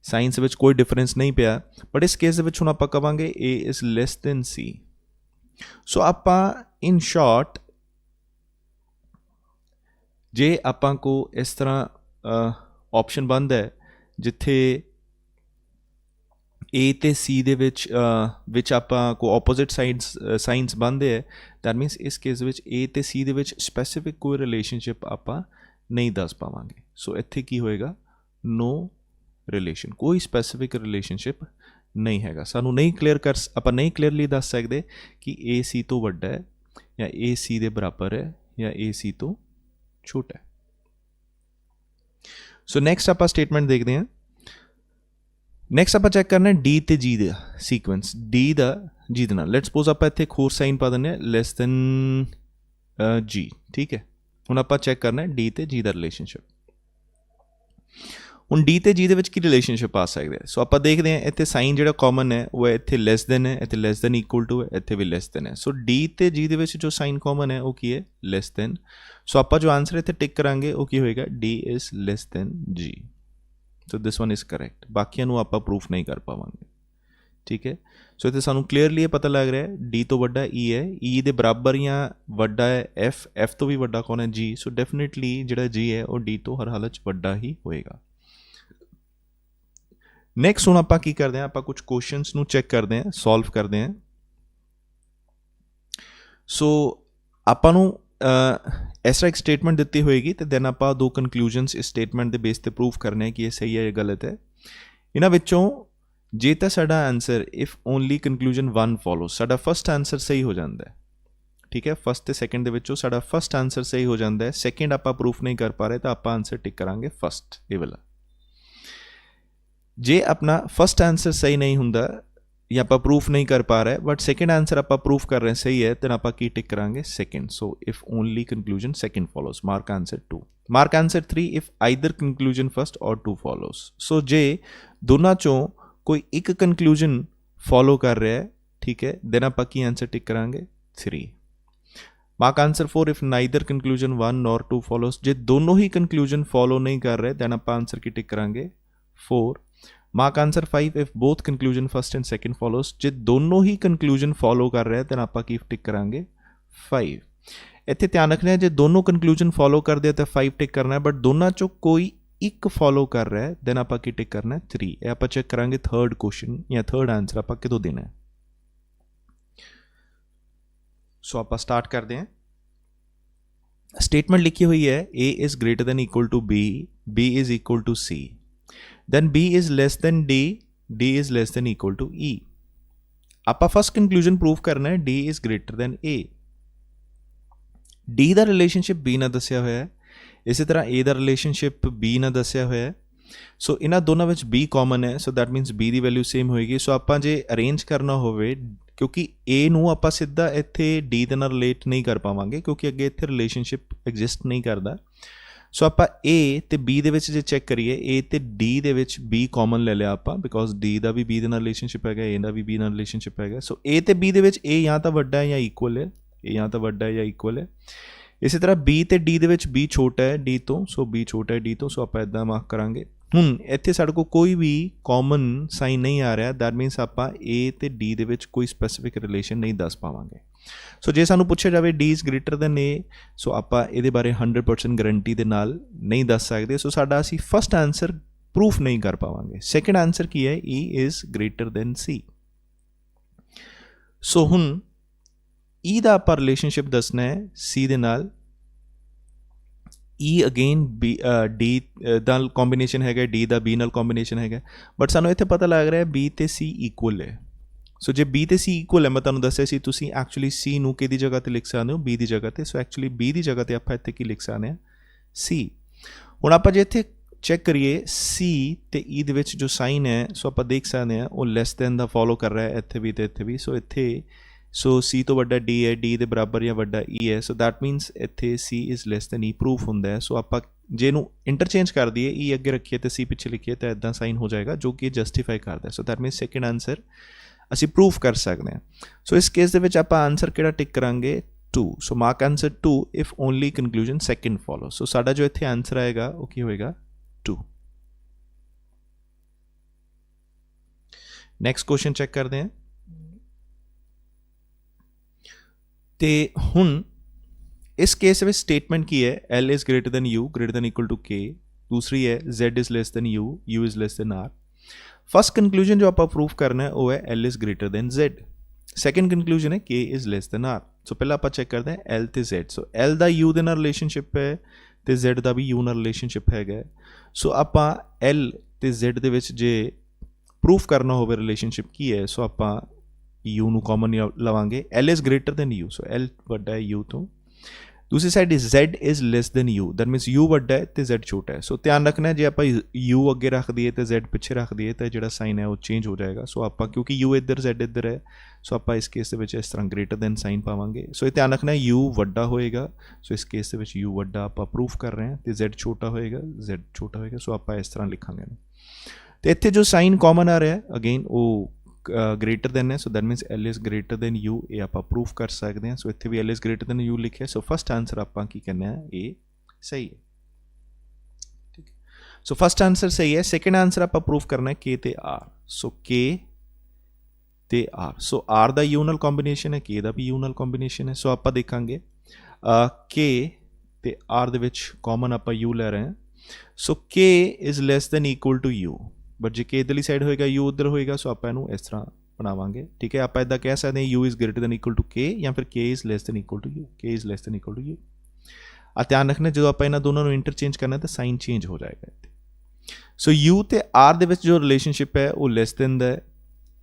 ਸਾਈਨਸ ਵਿੱਚ ਕੋਈ ਡਿਫਰੈਂਸ ਨਹੀਂ ਪਿਆ। ਬਟ ਇਸ ਕੇਸ ਦੇ ਵਿੱਚ ਹੁਣ ਆਪਾਂ ਕਵਾਂਗੇ A is less then C। ਸੋ ਆਪਾਂ ਇਨ ਸ਼ਾਰਟ ਜੇ ਆਪਾਂ ਕੋ ਇਸ ਤਰ੍ਹਾਂ ਆਪਸ਼ਨ ਬਣਦਾ ਹੈ ਜਿੱਥੇ A ਤੇ C ਦੇ ਵਿੱਚ ਆਪਾਂ ਕੋ ਆਪੋਜ਼ਿਟ ਸਾਈਨਸ ਬਣਦੇ ਹੈ, ਦੈਟ ਮੀਨਸ ਇਸ ਕੇਸ ਵਿੱਚ A ਤੇ C ਦੇ ਵਿੱਚ ਸਪੈਸੀਫਿਕ ਕੋਈ ਰਿਲੇਸ਼ਨਸ਼ਿਪ ਆਪਾਂ ਨਹੀਂ ਦੱਸ ਪਾਵਾਂਗੇ। ਸੋ ਇੱਥੇ ਕੀ ਹੋਏਗਾ, ਨੋ ਰਿਲੇਸ਼ਨ, ਕੋਈ ਸਪੈਸੀਫਿਕ ਰਿਲੇਸ਼ਨਸ਼ਿਪ ਨਹੀਂ ਹੈਗਾ। ਸਾਨੂੰ ਨਹੀਂ ਆਪਾਂ ਨਹੀਂ ਕਲੀਅਰਲੀ ਦੱਸ ਸਕਦੇ ਕਿ A C ਤੋਂ ਵੱਡਾ ਹੈ ਜਾਂ A C ਦੇ ਬਰਾਬਰ ਹੈ ਜਾਂ A C ਤੋਂ ਛੋਟਾ ਹੈ। ਸੋ ਨੈਕਸਟ ਆਪਾਂ ਸਟੇਟਮੈਂਟ ਦੇਖਦੇ ਹਾਂ। ਨੈਕਸਟ ਆਪਾਂ ਚੈੱਕ ਕਰਨਾ D ਤੇ G ਦਾ ਸੀਕੁਐਂਸ, D ਦਾ G ਦੇ ਨਾਲ। ਲੈਟਸ ਸਪੋਜ਼ ਆਪਾਂ ਇੱਥੇ ਇੱਕ ਹੋਰ ਸਾਈਨ ਪਾ ਦਿੰਦੇ ਹਾਂ, ਲੈਸ ਦੈਨ G, ਠੀਕ ਹੈ। ਹੁਣ ਆਪਾਂ ਚੈੱਕ ਕਰਨਾ D ਤੇ G ਦਾ ਰਿਲੇਸ਼ਨਸ਼ਿਪ। ਹੁਣ D ਤੇ G ਦੇ ਵਿੱਚ ਕੀ ਰਿਲੇਸ਼ਨਸ਼ਿਪ ਆ ਸਕਦਾ ਹੈ? ਸੋ ਆਪਾਂ ਦੇਖਦੇ ਹਾਂ ਇੱਥੇ ਸਾਈਨ ਜਿਹੜਾ ਕਾਮਨ ਹੈ ਉਹ ਇੱਥੇ ਲੈਸ ਦੈਨ ਹੈ, ਇੱਥੇ ਲੈਸ ਦੈਨ ਇਕੁਅਲ ਟੂ ਹੈ, ਇੱਥੇ ਵੀ ਲੈਸ ਦੈਨ ਹੈ। ਸੋ D ਤੇ G ਦੇ ਵਿੱਚ ਜੋ ਸਾਈਨ ਕਾਮਨ ਹੈ ਉਹ ਕੀ ਹੈ, ਲੈਸ ਦੈਨ। ਸੋ ਆਪਾਂ ਜੋ ਆਨਸਰ ਇੱਥੇ ਟਿਕ ਕਰਾਂਗੇ ਉਹ ਕੀ ਹੋਏਗਾ, D is less then G। So this one is correct. ਬਾਕੀਆਂ ਨੂੰ ਆਪਾਂ ਪ੍ਰੂਫ ਨਹੀਂ ਕਰ ਪਾਵਾਂਗੇ, ਠੀਕ ਹੈ। ਸੋ ਇੱਥੇ ਸਾਨੂੰ ਕਲੀਅਰਲੀ ਇਹ ਪਤਾ ਲੱਗ ਰਿਹਾ ਹੈ D ਤੋਂ ਵੱਡਾ E ਹੈ, E ਦੇ ਬਰਾਬਰ ਜਾਂ ਵੱਡਾ ਹੈ F, F ਤੋਂ ਵੀ ਵੱਡਾ ਕੌਣ ਹੈ, G। ਸੋ ਡੈਫੀਨੇਟਲੀ ਜਿਹੜਾ G ਹੈ ਉਹ D ਤੋਂ ਹਰ ਹਾਲਤ 'ਚ ਵੱਡਾ ਹੀ ਹੋਏਗਾ। ਨੈਕਸਟ ਹੁਣ ਆਪਾਂ ਕੀ ਕਰਦੇ ਹਾਂ, ਆਪਾਂ ਕੁਝ ਕੁਐਸਚਨਸ ਨੂੰ ਚੈੱਕ ਕਰਦੇ ਹਾਂ, ਸੋਲਵ ਕਰਦੇ ਹਾਂ। ਸੋ ਆਪਾਂ ਨੂੰ ਇਸ ਤਰ੍ਹਾਂ ਇੱਕ ਸਟੇਟਮੈਂਟ ਦਿੱਤੀ ਹੋਏਗੀ ਤੇ ਦੈਨ ਆਪਾਂ ਦੋ ਕਨਕਲੂਜਨਸ ਇਸ ਸਟੇਟਮੈਂਟ ਦੇ ਬੇਸ ਤੇ ਪ੍ਰੂਫ ਕਰਨੇ ਹੈ ਕਿ ਇਹ ਸਹੀ ਹੈ ਜਾਂ ਗਲਤ ਹੈ। ਇਹਨਾਂ ਵਿੱਚੋਂ ਜੇ ਤਾਂ ਸਾਡਾ answer if only conclusion 1 follow, ਸਾਡਾ ਫਸਟ ਆਨਸਰ ਸਹੀ ਹੋ ਜਾਂਦਾ ਹੈ, ਠੀਕ ਹੈ। ਫਸਟ ਤੇ ਸੈਕਿੰਡ ਦੇ ਵਿੱਚੋਂ ਸਾਡਾ ਫਸਟ ਆਨਸਰ ਸਹੀ ਹੋ ਜਾਂਦਾ ਹੈ, ਸੈਕਿੰਡ ਆਪਾਂ ਪ੍ਰੂਫ ਨਹੀਂ ਕਰ ਪਾ ਰਹੇ ਤਾਂ ਆਪਾਂ ਆਨਸਰ ਟਿਕ ਕਰਾਂਗੇ ਫਸਟ, ਇਹ ਵਾਲਾ। ਜੇ ਆਪਣਾ ਫਸਟ ਆਨਸਰ ਸਹੀ ਨਹੀਂ ਹੁੰਦਾ ਜਾਂ ਆਪਾਂ ਪ੍ਰੂਫ ਨਹੀਂ ਕਰ ਪਾ ਰਹੇ ਬਟ ਸੈਕਿੰਡ ਆਨਸਰ ਆਪਾਂ ਪ੍ਰੂਫ ਕਰ ਰਹੇ ਸਹੀ ਹੈ, ਤਾਂ ਆਪਾਂ ਕੀ ਟਿਕ ਕਰਾਂਗੇ, second. So if only conclusion second follows, mark answer 2। Mark answer 3 if either conclusion first or 2 ਫੋਲੋਸ। ਸੋ ਜੇ ਦੋਨਾਂ ਚੋਂ ਕੋਈ ਇੱਕ ਕਨਕਲੂਜਨ ਫੋਲੋ ਕਰ ਰਿਹਾ ਹੈ, ਠੀਕ ਹੈ, ਦੈਨ ਆਪਾਂ ਕੀ ਆਨਸਰ ਟਿਕ ਕਰਾਂਗੇ, 3। Mark answer 4 if neither conclusion 1 ਔਰ 2 ਫੋਲੋਸ। ਜੇ ਦੋਨੋਂ ਹੀ ਕਨਕਲੂਜਨ ਫੋਲੋ ਨਹੀਂ ਕਰ ਰਹੇ ਦੈਨ ਆਪਾਂ ਆਨਸਰ ਕੀ ਟਿਕ ਕਰਾਂਗੇ, 4। Mark answer 5 if both conclusion first and second follows. ਜੇ ਦੋਨੋਂ ਹੀ ਕਨਕਲੂਜਨ ਫੋਲੋ ਕਰ ਰਹੇ ਤਾਂ ਆਪਾਂ ਕੀ ਟਿਕ ਕਰਾਂਗੇ, 5। ਇੱਥੇ ਧਿਆਨ ਰੱਖਣਾ ਹੈ ਜੇ ਦੋਨੋਂ ਕਨਕਲੂਜਨ ਫੋਲੋ ਕਰਦੇ ਤਾਂ 5 ਟਿਕ ਕਰਨਾ ਹੈ, ਬਟ ਦੋਨਾਂ ਚੋਂ ਕੋਈ ਇੱਕ ਫੋਲੋ ਕਰ ਰਿਹਾ ਹੈ ਦੈਨ ਆਪਾਂ ਕੀ ਟਿਕ ਕਰਨਾ ਹੈ, 3। ਇਹ ਆਪਾਂ ਚੈੱਕ ਕਰਾਂਗੇ ਥਰਡ ਕੁਐਸਚਨ ਜਾਂ ਥਰਡ ਆਨਸਰ ਆਪਾਂ ਕਿਦੋਂ ਦੇਣਾ ਹੈ। ਸੋ ਆਪਾਂ ਸਟਾਰਟ ਕਰਦੇ ਹਾਂ। ਸਟੇਟਮੈਂਟ ਲਿਖੀ ਹੋਈ ਹੈ A is greater than equal to B, B is equal to C, then B is less than D, D is less than equal to E। ਆਪਾਂ ਫਸਟ ਕਨਕਲੂਜਨ ਪ੍ਰੂਫ ਕਰਨਾ ਹੈ D is greater than A। D the relationship B ਨਾਲ ਦੱਸਿਆ ਹੋਇਆ ਹੈ, ਇਸੇ ਤਰ੍ਹਾਂ A the relationship B ਨਾਲ ਦੱਸਿਆ ਹੋਇਆ ਹੈ। ਸੋ ਇਹਨਾਂ ਦੋਨਾਂ ਵਿੱਚ B ਕਾਮਨ ਹੈ, so that means B the value same ਹੋਏਗੀ। ਸੋ ਆਪਾਂ ਜੇ ਅਰੇਂਜ ਕਰਨਾ ਹੋਵੇ, ਕਿਉਂਕਿ A ਨੂੰ ਆਪਾਂ ਸਿੱਧਾ ਇੱਥੇ D ਦੇ ਨਾਲ ਰਿਲੇਟ ਨਹੀਂ ਕਰ ਪਾਵਾਂਗੇ ਕਿਉਂਕਿ ਅੱਗੇ ਇੱਥੇ ਰਿਲੇਸ਼ਨਸ਼ਿਪ ਐਗਜ਼ਿਸਟ ਨਹੀਂ ਕਰਦਾ। ਸੋ ਆਪਾਂ A ਤੇ B ਦੇ ਵਿੱਚ ਜੇ ਚੈੱਕ ਕਰੀਏ, A ਤੇ D ਦੇ ਵਿੱਚ B ਕਾਮਨ ਲੈ ਲਿਆ ਆਪਾਂ, ਬਿਕੋਜ਼ D ਦਾ ਵੀ B ਦੇ ਨਾਲ ਰਿਲੇਸ਼ਨਸ਼ਿਪ ਹੈਗਾ, A ਦਾ ਵੀ B ਨਾਲ ਰਿਲੇਸ਼ਨਸ਼ਿਪ ਹੈਗਾ। ਸੋ A ਤੇ B ਦੇ ਵਿੱਚ A ਜਾਂ ਤਾਂ ਵੱਡਾ ਹੈ ਜਾਂ ਇਕੁਅਲ ਹੈ, A ਜਾਂ ਤਾਂ ਵੱਡਾ ਹੈ ਜਾਂ ਇਕੁਅਲ ਹੈ। ਇਸੇ ਤਰ੍ਹਾਂ B ਤੇ D ਦੇ ਵਿੱਚ B ਛੋਟਾ ਹੈ D ਤੋਂ, ਸੋ B ਛੋਟਾ ਹੈ D ਤੋਂ, ਸੋ ਆਪਾਂ ਇੱਦਾਂ ਮਾਰਕ ਕਰਾਂਗੇ। ਹੁਣ ਇੱਥੇ ਸਾਡੇ ਕੋਲ ਕੋਈ ਵੀ ਕਾਮਨ ਸਾਈਨ ਨਹੀਂ ਆ ਰਿਹਾ, ਦੈਟ ਮੀਨਸ ਆਪਾਂ A ਤੇ D ਦੇ ਵਿੱਚ ਕੋਈ ਸਪੈਸੀਫਿਕ ਰਿਲੇਸ਼ਨ ਨਹੀਂ ਦੱਸ ਪਾਵਾਂਗੇ। ਸੋ ਜੇ ਸਾਨੂੰ ਪੁੱਛਿਆ ਜਾਵੇ D is greater then A, ਸੋ ਆਪਾਂ ਇਹਦੇ ਬਾਰੇ 100% ਗਰੰਟੀ ਦੇ ਨਾਲ ਨਹੀਂ ਦੱਸ ਸਕਦੇ। ਸੋ ਸਾਡਾ ਅਸੀਂ ਫਸਟ ਆਨਸਰ ਪ੍ਰੂਫ ਨਹੀਂ ਕਰ ਪਾਵਾਂਗੇ। ਸੈਕਿੰਡ ਆਨਸਰ ਕੀ ਹੈ, E is greater then C। ਸੋ ਹੁਣ E ਦਾ ਆਪਾਂ ਰਿਲੇਸ਼ਨਸ਼ਿਪ ਦੱਸਣਾ ਹੈ C ਦੇ ਨਾਲ। E ਅਗੇਨ D ਨਾਲ ਕੰਬੀਨੇਸ਼ਨ ਹੈਗਾ, D ਦਾ B ਨਾਲ ਕੰਬੀਨੇਸ਼ਨ ਹੈਗਾ, ਬਟ ਸਾਨੂੰ ਇੱਥੇ ਪਤਾ ਲੱਗ ਰਿਹਾ B ਤੇ C ਇਕੁਅਲ ਹੈ। ਸੋ ਜੇ B ਤੇ C ਇਕੁਅਲ ਹੈ, ਮੈਂ ਤੁਹਾਨੂੰ ਦੱਸਿਆ ਸੀ ਤੁਸੀਂ ਐਕਚੁਅਲੀ C ਨੂੰ ਕਿਹਦੀ ਜਗ੍ਹਾ ਤੇ ਲਿਖ ਸਕਦੇ ਹੋ, B ਦੀ ਜਗ੍ਹਾ ਤੇ। ਸੋ ਐਕਚੁਅਲੀ B ਦੀ ਜਗ੍ਹਾ ਤੇ ਆਪਾਂ ਇੱਥੇ ਕੀ ਲਿਖ ਸਕਦੇ ਹਾਂ, C। ਹੁਣ ਆਪਾਂ ਜੇ ਇੱਥੇ ਚੈੱਕ ਕਰੀਏ C ਤੇ E ਦੇ ਵਿੱਚ ਜੋ ਸਾਈਨ ਹੈ, ਸੋ ਆਪਾਂ ਦੇਖ ਸਕਦੇ ਹਾਂ ਉਹ ਲੈਸ ਦੈਨ ਦਾ ਫੋਲੋ ਕਰ ਰਿਹਾ ਹੈ, ਇੱਥੇ ਵੀ ਤੇ ਇੱਥੇ ਵੀ। ਸੋ ਇੱਥੇ C ਤੋਂ ਵੱਡਾ D ਹੈ, D ਦੇ ਬਰਾਬਰ ਜਾਂ ਵੱਡਾ E ਹੈ, ਸੋ ਦੈਟ ਮੀਨਸ ਇੱਥੇ C is less than E proof ਹੁੰਦਾ ਹੈ। ਸੋ ਆਪਾਂ ਜੇ ਇਹਨੂੰ ਇੰਟਰਚੇਂਜ ਕਰ ਦਈਏ, E ਅੱਗੇ ਰੱਖੀਏ ਤੇ C ਪਿੱਛੇ ਲਿਖੀਏ ਤਾਂ ਇੱਦਾਂ ਸਾਈਨ ਹੋ ਜਾਏਗਾ ਜੋ ਕਿ ਜਸਟੀਫਾਈ ਕਰਦਾ। ਸੋ ਦੈਟ ਮੀਨਸ ਸੈਕਿੰਡ ਆਨਸਰ ਅਸੀਂ ਪ੍ਰੂਫ ਕਰ ਸਕਦੇ ਹਾਂ। ਸੋ ਇਸ ਕੇਸ ਦੇ ਵਿੱਚ ਆਪਾਂ ਆਨਸਰ ਕਿਹੜਾ ਟਿਕ ਕਰਾਂਗੇ, 2। So mark answer 2 if only conclusion second follow. So ਸਾਡਾ ਜੋ ਇੱਥੇ ਆਨਸਰ ਆਏਗਾ ਉਹ ਕੀ ਹੋਏਗਾ, 2। ਨੈਕਸਟ ਕੁਐਸਚਨ ਚੈੱਕ ਕਰਦੇ ਹਾਂ। ਤੇ ਹੁਣ ਇਸ ਕੇਸ ਵਿੱਚ ਸਟੇਟਮੈਂਟ ਕੀ ਹੈ, L is greater than U, greater than equal to K। ਦੂਸਰੀ ਹੈ Z is less than U, U is less than R। First conclusion जो आप प्रूव करना है वो है L is greater than Z। Second conclusion है K is less than R। So पहला आप चेक करते हैं L ਤੇ Z। सो L ਦਾ U ਦੇ ਨਾਲ ਰਿਲੇਸ਼ਨਸ਼ਿਪ ਹੈ ਤੇ Z ਦਾ ਵੀ U ਨਾਲ ਰਿਲੇਸ਼ਨਸ਼ਿਪ ਹੈਗਾ। ਸੋ ਆਪਾਂ L ਤੇ Z ਦੇ ਵਿੱਚ ਜੇ ਪ੍ਰੂਫ ਕਰਨਾ ਹੋਵੇ ਰਿਲੇਸ਼ਨਸ਼ਿਪ ਕੀ ਹੈ, ਸੋ ਆਪਾਂ U ਨੂੰ ਕਾਮਨ ਲਵਾਂਗੇ। L is greater than U, so L ਵੱਡਾ ਹੈ U ਤੋਂ। दूसरी side Z is less then U, that मीनस U ਵੱਡਾ ਹੈ ਤੇ Z ਛੋਟਾ ਹੈ। ਸੋ ਧਿਆਨ ਰੱਖਣਾ ਜੇ ਆਪਾਂ U ਅੱਗੇ ਰੱਖ ਦਈਏ ਤੇ Z ਪਿੱਛੇ ਰੱਖ ਦਈਏ ਤਾਂ ਜਿਹੜਾ ਸਾਈਨ ਹੈ ਉਹ ਚੇਂਜ ਹੋ ਜਾਏਗਾ। ਸੋ ਆਪਾਂ ਕਿਉਂਕਿ U ਇੱਧਰ Z ਇੱਧਰ ਹੈ, ਸੋ ਆਪਾਂ ਇਸ ਕੇਸ ਦੇ ਵਿੱਚ ਇਸ ਤਰ੍ਹਾਂ ਗ੍ਰੇਟਰ ਦੈਨ ਸਾਈਨ ਪਾਵਾਂਗੇ। ਸੋ ਇਹ ਧਿਆਨ ਰੱਖਣਾ U ਵੱਡਾ ਹੋਏਗਾ, ਸੋ ਇਸ ਕੇਸ ਦੇ ਵਿੱਚ U ਵੱਡਾ ਆਪਾਂ ਪ੍ਰੂਫ ਕਰ ਰਹੇ ਹਾਂ ਤੇ Z ਛੋਟਾ ਹੋਏਗਾ, Z ਛੋਟਾ ਹੋਏਗਾ। ਸੋ ਆਪਾਂ ਇਸ ਤਰ੍ਹਾਂ ਲਿਖਾਂਗੇ। ਤੇ ਇੱਥੇ ਜੋ ਸਾਈਨ ਕਾਮਨ ਆ ਰਿਹਾ ਅਗੇਨ ਉਹ ग्रेटर दैन है, so that मीनस L is greater then U। ये आप प्रूफ कर सकते हैं। सो इत्थे भी L is greater then U लिखे। सो फस्ट आंसर आप की कहने ये सही है, ठीक है। सो फस्ट आंसर सही है। सैकेंड आंसर आप प्रूफ करना है K ते R। सो K ते R, सो R दा U नाल कॉम्बीनेशन है, K दा भी U नाल कॉम्बीनेशन है। सो आप देखांगे K ते R दे विच कॉमन आप U ले रहे हैं। So K is less than equal to U, but जे K इधरली साइड होएगा U उधर होएगा, सो आप इनू इस तरह बनावांगे, ठीक है। आप इदा कह सकते हैं U is greater than equal to K या फिर K is less than equal to U, K is less than equal to U। ध्यान रखना जो आप इन्हां दोनों नूं इंटरचेंज करना तो साइन चेंज हो जाएगा। सो U ते R दे विच जो रिलेशनशिप है वो लेस दैन दा है,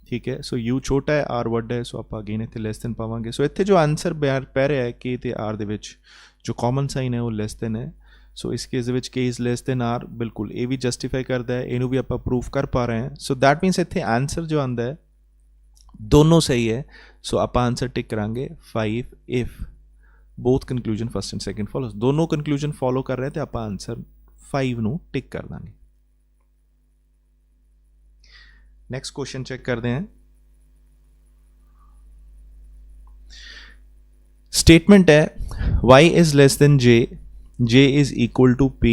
ठीक है। सो U छोटा है, R वड्डा है, सो आप अगेन इत्थे लेस दैन पावांगे। सो इत्थे जो आंसर पै रहा है K ते R दे विच जो कॉमन साइन है वो लेस दैन है। सो इस केस के K is less than R, बिल्कुल ये भी जस्टिफाई करता है, इनू भी आप प्रूफ कर पा रहे हैं। सो दैट मीनस इत्थे आंसर जो आता है दोनों सही है। सो आप आंसर टिक करांगे 5 if both conclusion first and second follow. दोनों कंक्लूजन फॉलो कर रहे हैं तो आप आंसर 5 नू टिक कर देंगे। नेक्स्ट क्वेश्चन चेक करते हैं। स्टेटमेंट है y is less then j, j is equal to p,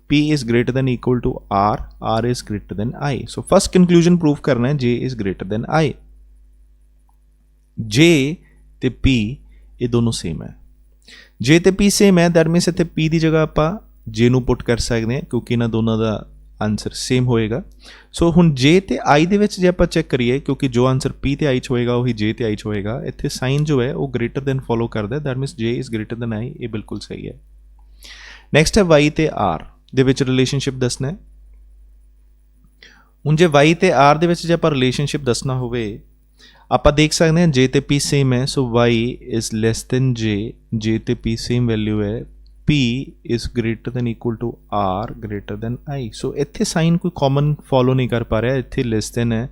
p is greater than equal to r, r is greater than i। so first conclusion prove करना है j is greater than i। j ते p ये दोनों same है, j ते p same है, that मीनस इत्थे p दी जगह आप j नू पुट कर सकते हैं क्योंकि इन्हां दोनों का आंसर सेम होएगा। सो हुण j ते i दे विच जे आप चेक करिए, क्योंकि जो आंसर p ते i च होएगा वही j ते i च होएगा, इत्थे साइन जो है वो ग्रेटर दैन फॉलो करदा है, that मीनस j is greater than i। ये बिल्कुल सही है। नैक्सट है y ते r दे विच रिलेशनशिप दसना है। हुण जे y ते r दे विच जे आपां रिलेशनशिप दसना होवे, आपां देख सकते हैं j ते p सेम है, so y is less than j ते p सेम वैल्यू है, p is greater than equal to r greater than i। So इत्थे साइन कोई कॉमन फॉलो नहीं कर पा रहा, इत्थे लेस दैन है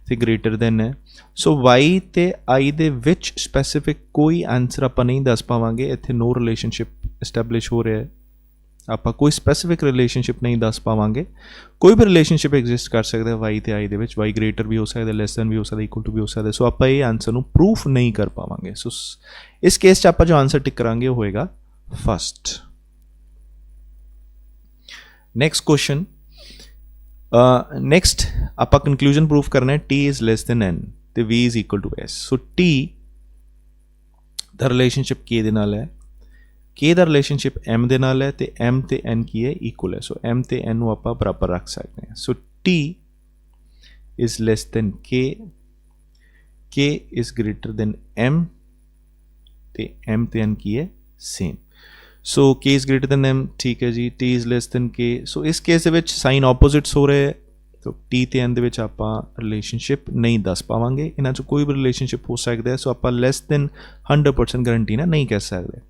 ते ग्रेटर दैन है। सो y ते i दे विच स्पैसीफिक कोई आंसर आपां नहीं दस पावांगे, इत्थे नो रिलेशनशिप एस्टैबलिश हो रहा है, आप कोई स्पैसीफिक रिलेशनशिप नहीं दस पावांगे। कोई भी रिलेशनशिप एग्जिस्ट कर सकता है वाई ते आई दे विच, वाई ग्रेटर भी हो सकता है, लेस दैन भी हो सकता है, इक्वल टू भी हो सकता है। सो आप ये आंसर नू प्रूफ नहीं कर पावांगे। सो इस केस आप जो आंसर टिक करांगे वो होएगा फर्स्ट। नेक्स्ट क्वेश्चन, नेक्स्ट आप कंक्लूजन प्रूफ करना है T is less than N ते V is equal to S. So T दा रिलेशनशिप के दे नाल है, के दा रिलेशनशिप एम दे नाल है, ते एम ते एन की है इक्वल है। सो एम ते एन आप बराबर रख सकते हैं। So T is less than के इज ग्रेटर देन एम, ते एम ते एन की है सेम। सो के इज ग्रेटर देन एम, ठीक है जी। T is less than K, so इस केस दे विच साइन ऑपोजिट्स हो रहे हैं, तो टी ते एन दे विच आपां रिलेशनशिप नहीं दस पावांगे। इन्हां चों कोई भी रिलेशनशिप हो सकता है, सो आपां लेस देन 100% गारंटी ना नहीं कह सकते।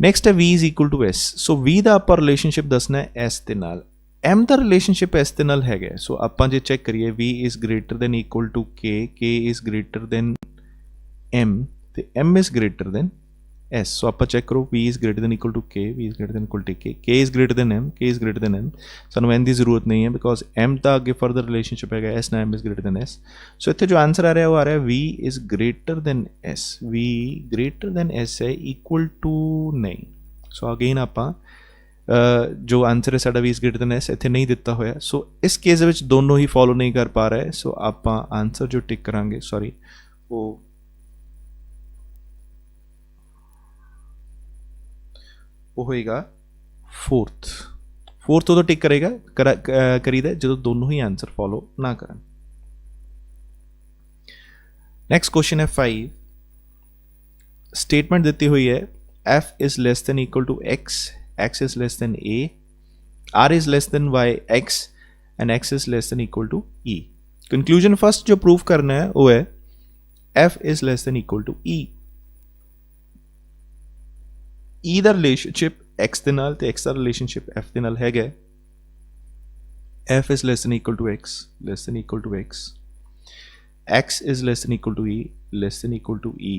नैक्सट है v is equal to s। So v का आप रिलेशनशिप दसना है s के नाल, m का रिलेशनशिप s के नाल है। सो आप जो चेक करिए v is greater than equal to k is greater than m, तो m is greater than s। So आप चेक करो v is greater than equal to k, v is greater than equal to k is greater than m, k is greater than m। सानू n की जरूरत नहीं है because m का अगे further relationship है s ना m is greater than s। सो इतने जो आंसर आ रहा है वो आ रहा है v is greater than s, v greater than s है इक्वल टू नहीं। सो अगेन आप जो आंसर है साडा v is greater than s इतने नहीं दिता होया। सो इस केस में दोनों ही फॉलो नहीं कर पा रहे। सो आप आंसर जो टिक करांगे, सॉरी वो होएगा फोर्थ फोर्थ उदों टिक करेगा करीदा जो दोनों ही आंसर फॉलो ना करन। नेक्स्ट क्वेश्चन है 5, स्टेटमेंट दी हुई है f is less than equal to x, x is less than a, r is less than y x and x is less than equal to e। Conclusion first जो prove करना है वो है f is less than equal to e। e the relationship x ਦੇ ਨਾਲ ਤੇ x ਦਾ relationship f ਦੇ ਨਾਲ ਹੈਗਾ। f is less than equal to x, less than equal to x, x is less than equal to e, less than equal to e।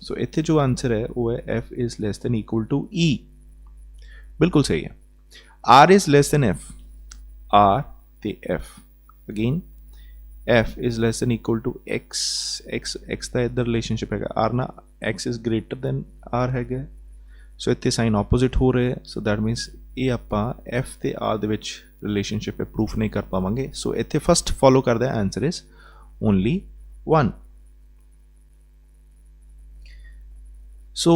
सो इत्थे जो answer है वो है f is less than equal to e, बिल्कुल सही है। r is less than f, r ते f, again f is less than equal to x, x ਦਾ इधर रिलेशनशिप है r ना, x is greater than r है। सो इत्थे साइन ऑपोजिट हो रहे हैं, सो दैट मीनस ये आपां f ते r ਦੇ ਵਿੱਚ रिलेशनशिप है प्रूफ नहीं कर पावांगे। सो इत्थे फर्स्ट फॉलो करदा है answer is only 1। So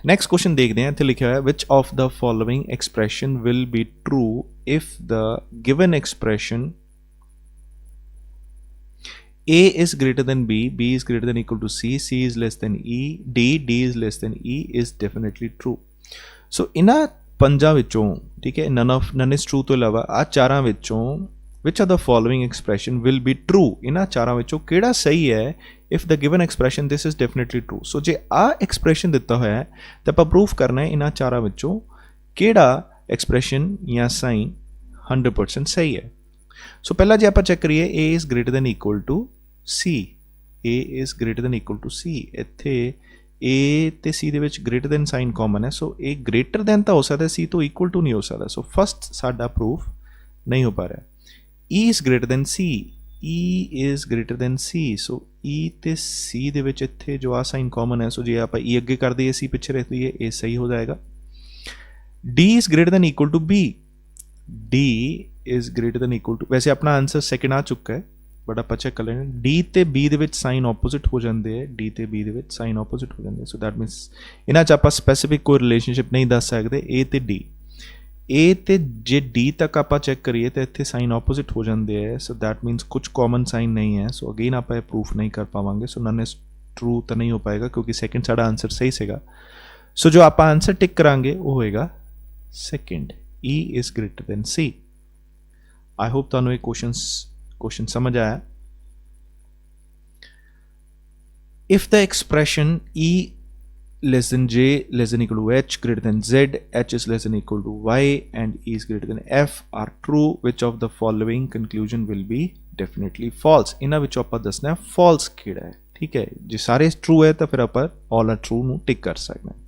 next question देखते हैं, इत्थे लिखा है which of the following expression will be true if the given expression a is greater than b, b is greater than equal to c, c is less than e, d is less than e is definitely true। so इन्हां पंजां विचों ठीक है, none is true तो इलावा आ चारां विचों which of the following expression will be true, इन्हां चारां विचों किहड़ा सही है if the given expression this is definitely true। so जे आ एक्सप्रैशन दिता होया है तो आपां प्रूफ करना है इन्हां चारां विचों किहड़ा एक्सप्रैशन या साइन 100% सही है। सो पहला जे आपां चेक करिए a is greater than equal to c, a is greater than equal to c, इत्थे a ते c ਦੇ ਵਿੱਚ greater than साइन कॉमन है, सो a greater than ਤਾਂ ਹੋ ਸਕਦਾ c ਤੋਂ equal to नहीं हो सकता। सो फर्स्ट साडा प्रूफ नहीं हो पा रहा। e is greater than c, e is greater than c, so e ਤੇ c ਦੇ ਵਿੱਚ ਇੱਥੇ ਜੋ ਆ साइन कॉमन है, सो ਜੇ ਆਪਾਂ e ਅੱਗੇ ਕਰ ਦਈਏ c ਪਿੱਛੇ ਰੱਖ ਦਈਏ ਇਹ ਸਹੀ ਹੋ ਜਾਏਗਾ। d is greater than equal to b, d is greater than equal to, वैसे अपना आंसर सेकंड आ चुका है बट आप चेक कर लेना d ਤੇ b ਦੇ ਵਿੱਚ ਸਾਈਨ ਆਪੋਜ਼ਿਟ ਹੋ ਜਾਂਦੇ ਹੈ, d ਤੇ b ਦੇ ਵਿੱਚ ਸਾਈਨ ਆਪੋਜ਼ਿਟ ਹੋ ਜਾਂਦੇ, ਸੋ ਦੈਟ ਮੀਨਸ ਇਹਨਾਂ 'ਚ ਆਪਾਂ ਸਪੈਸੀਫਿਕ ਕੋਈ ਰਿਲੇਸ਼ਨਸ਼ਿਪ ਨਹੀਂ ਦੱਸ ਸਕਦੇ a ਤੇ d, a ਤੇ ਜੇ d ਤੱਕ ਆਪਾਂ ਚੈੱਕ ਕਰੀਏ ਤਾਂ ਇੱਥੇ ਸਾਈਨ ਆਪੋਜ਼ਿਟ ਹੋ ਜਾਂਦੇ ਹੈ, ਸੋ ਦੈਟ ਮੀਨਸ ਕੁਝ ਕਾਮਨ ਸਾਈਨ ਨਹੀਂ ਹੈ। ਸੋ ਅਗੇਨ ਆਪਾਂ ਇਹ ਪ੍ਰੂਫ ਨਹੀਂ ਕਰ ਪਾਵਾਂਗੇ, ਸੋ ਨਨ ਇਜ਼ ਟਰੂ ਤਾਂ ਨਹੀਂ ਹੋ ਪਾਏਗਾ ਕਿਉਂਕਿ ਸੈਕਿੰਡ ਸਾਡਾ ਆਂਸਰ ਸਹੀ ਸੀਗਾ। ਸੋ ਜੋ ਆਪਾਂ ਆਂਸਰ ਟਿਕ ਕਰਾਂਗੇ ਉਹ ਹੋਏਗਾ second, e is greater than c। I hope तुहानू ये क्वेश्चन समझ आया। If the expression e less than j less than equal to h greater than z, h is less than equal to y and e is greater than f are true, which of the following conclusion will be definitely false। इन्हां विचों आपां दसना है false किहड़ा है, ठीक है। जे सारे true है तो फिर आपां all are true नूं टिक कर सकते हैं।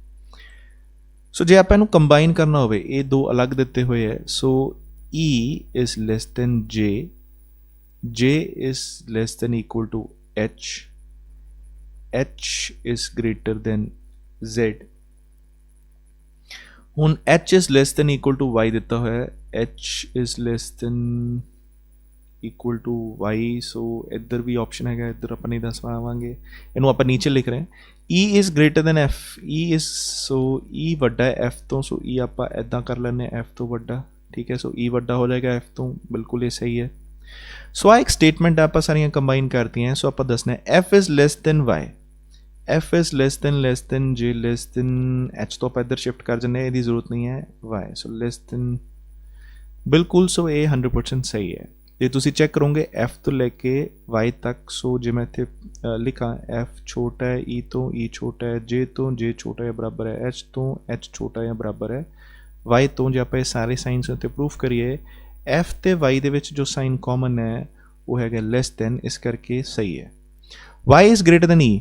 सो जे आपां इहनूं कंबाइन करना होवे, ये दो अलग दिते हुए है, सो e is less than j, j is less than equal to h, h is greater than z। ਹੁਣ h is less than equal to y ਦਿੱਤਾ ਹੋਇਆ ਹੈ, h is less than equal to y, ਸੋ ਇੱਧਰ ਵੀ option ਹੈਗਾ, ਇੱਧਰ ਆਪਾਂ ਨਹੀਂ ਦੱਸ ਪਾਵਾਂਗੇ, ਇਹਨੂੰ ਆਪਾਂ ਨੀਚੇ ਲਿਖ ਰਹੇ ਹਾਂ। e is greater than f, e is, so e ਵੱਡਾ ਹੈ f ਤੋਂ, ਸੋ e ਆਪਾਂ ਇੱਦਾਂ ਕਰ ਲੈਂਦੇ ਹਾਂ f ਤੋਂ ਵੱਡਾ, ठीक है। सो ई ਵੱਡਾ हो जाएगा f तो, बिल्कुल ये सही है। सो आ एक स्टेटमेंट आप सारियां कंबाइन करती हैं, सो आप दसना है f is less then y, f is less then j less than h तो आप इधर शिफ्ट कर जाने, इसकी जरूरत नहीं है y, सो लेस देन, बिल्कुल। सो ये 100% सही है। ਜੇ ਤੁਸੀਂ ਚੈੱਕ ਕਰੋਗੇ f ਤੋਂ ਲੈ ਕੇ y ਤੱਕ, ਸੋ ਜੇ ਮੈਂ ਇੱਥੇ ਲਿਖਾਂ f ਛੋਟਾ ਹੈ e ਤੋਂ, e ਛੋਟਾ ਹੈ j ਤੋਂ, j ਛੋਟਾ ਹੈ ਬਰਾਬਰ ਹੈ h ਤੋਂ, h ਛੋਟਾ ਹੈ ਬਰਾਬਰ ਹੈ y ਤੋਂ। ਜੇ ਆਪਾਂ ਇਹ ਸਾਰੇ ਸਾਈਨਸ ਉੱਤੇ ਪ੍ਰੂਫ ਕਰੀਏ f ਤੇ y ਦੇ ਵਿੱਚ ਜੋ ਸਾਈਨ ਕਾਮਨ ਹੈ ਉਹ ਹੈਗਾ ਲੈਸ ਦੈਨ, ਇਸ ਕਰਕੇ ਸਹੀ ਹੈ। y is greater then e,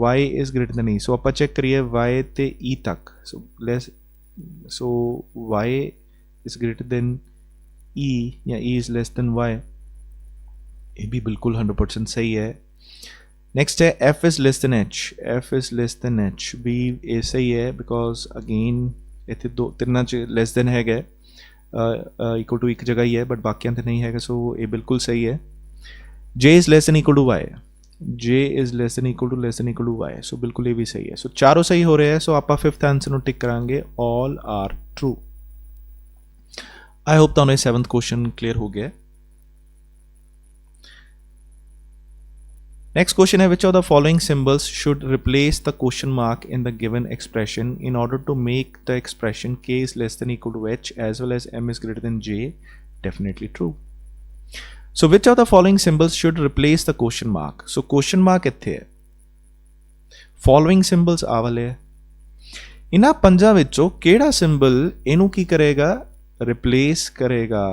y is greater then e, ਸੋ ਆਪਾਂ ਚੈੱਕ ਕਰੀਏ y ਤੇ e ਤੱਕ, ਸੋ ਲੈਸ, ਸੋ y is greater then e ਜਾਂ e is less then y, ये भी बिल्कुल 100% सही है। नेक्स्ट है f is less then h, f is less then h भी ये सही है, बिकॉज अगेन इतने दो तिना च लेस देन है इक्वल टू एक जगह ही है बट बाकियां तो नहीं है, सो ये बिल्कुल सही है। j is less than equal to y, j is less than equal to y, so बिल्कुल ये भी सही है। सो चारों सही हो रहे हैं, सो आप फिफ्थ आंसर टिक करांगे all are true. I hope ਤੁਹਾਨੂੰ ਇਹ 7th क्वेश्चन क्लियर हो गया. Next question है, which of the following symbols should replace the question mark in the given expression in order to make the expression k is less than equal to h as well as m is greater than j definitely true. So which of the following symbols should replace the question mark? So question mark ਇੱਥੇ ਹੈ, following symbols ਆ ਵਾਲੇ ਹੈ. ਇਹਨਾਂ ਪੰਜਾਂ ਵਿੱਚੋਂ ਕਿਹੜਾ symbol ਇਹਨੂੰ ਕੀ ਕਰੇਗਾ, ਰਿਪਲੇਸ ਕਰੇਗਾ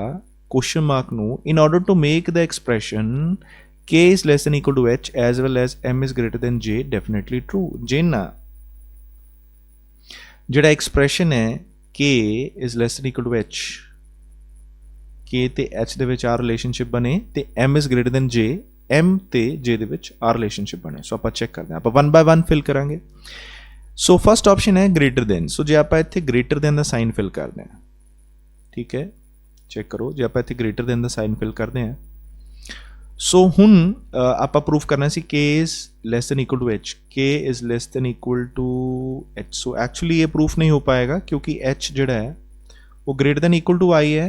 ਕੁਐਸਚਨ ਮਾਰਕ ਨੂੰ in order to make the expression k is less than equal to h as well as m is greater than j definitely true. ਜਿੰਨਾ ਜਿਹੜਾ ਐਕਸਪ੍ਰੈਸ਼ਨ ਹੈ k is less than equal to h, k ਤੇ h ਦੇ ਵਿੱਚ ਆ relationship ਬਣੇ ਤੇ m is greater than j, m ਤੇ j ਦੇ ਵਿੱਚ ਆ ਰਿਲੇਸ਼ਨਸ਼ਿਪ ਬਣੇ. ਸੋ ਆਪਾਂ ਚੈੱਕ ਕਰਦੇ ਹਾਂ, ਆਪਾਂ 1 by 1 ਫਿਲ ਕਰਾਂਗੇ. ਸੋ ਫਸਟ ਆਪਸ਼ਨ ਹੈ ਗ੍ਰੇਟਰ ਦੈਨ. ਸੋ ਜੇ ਆਪਾਂ ਇੱਥੇ ਗ੍ਰੇਟਰ ਦੈਨ ਦਾ ਸਾਈਨ ਫਿਲ ਕਰਦੇ ਹਾਂ, ਠੀਕ ਹੈ, ਚੈੱਕ ਕਰੋ, ਜੇ ਆਪਾਂ ਇੱਥੇ ਗ੍ਰੇਟਰ ਦੈਨ ਦਾ ਸਾਈਨ ਫਿਲ ਕਰਦੇ ਹਾਂ, ਸੋ ਹੁਣ ਆਪਾਂ ਪ੍ਰੂਫ ਕਰਨਾ ਸੀ k is less than equal to h, k is less than equal to h. So actually ਇਹ ਪ੍ਰੂਫ ਨਹੀਂ ਹੋ ਪਾਏਗਾ ਕਿਉਂਕਿ h ਜਿਹੜਾ ਹੈ ਉਹ greater than equal to i ਹੈ,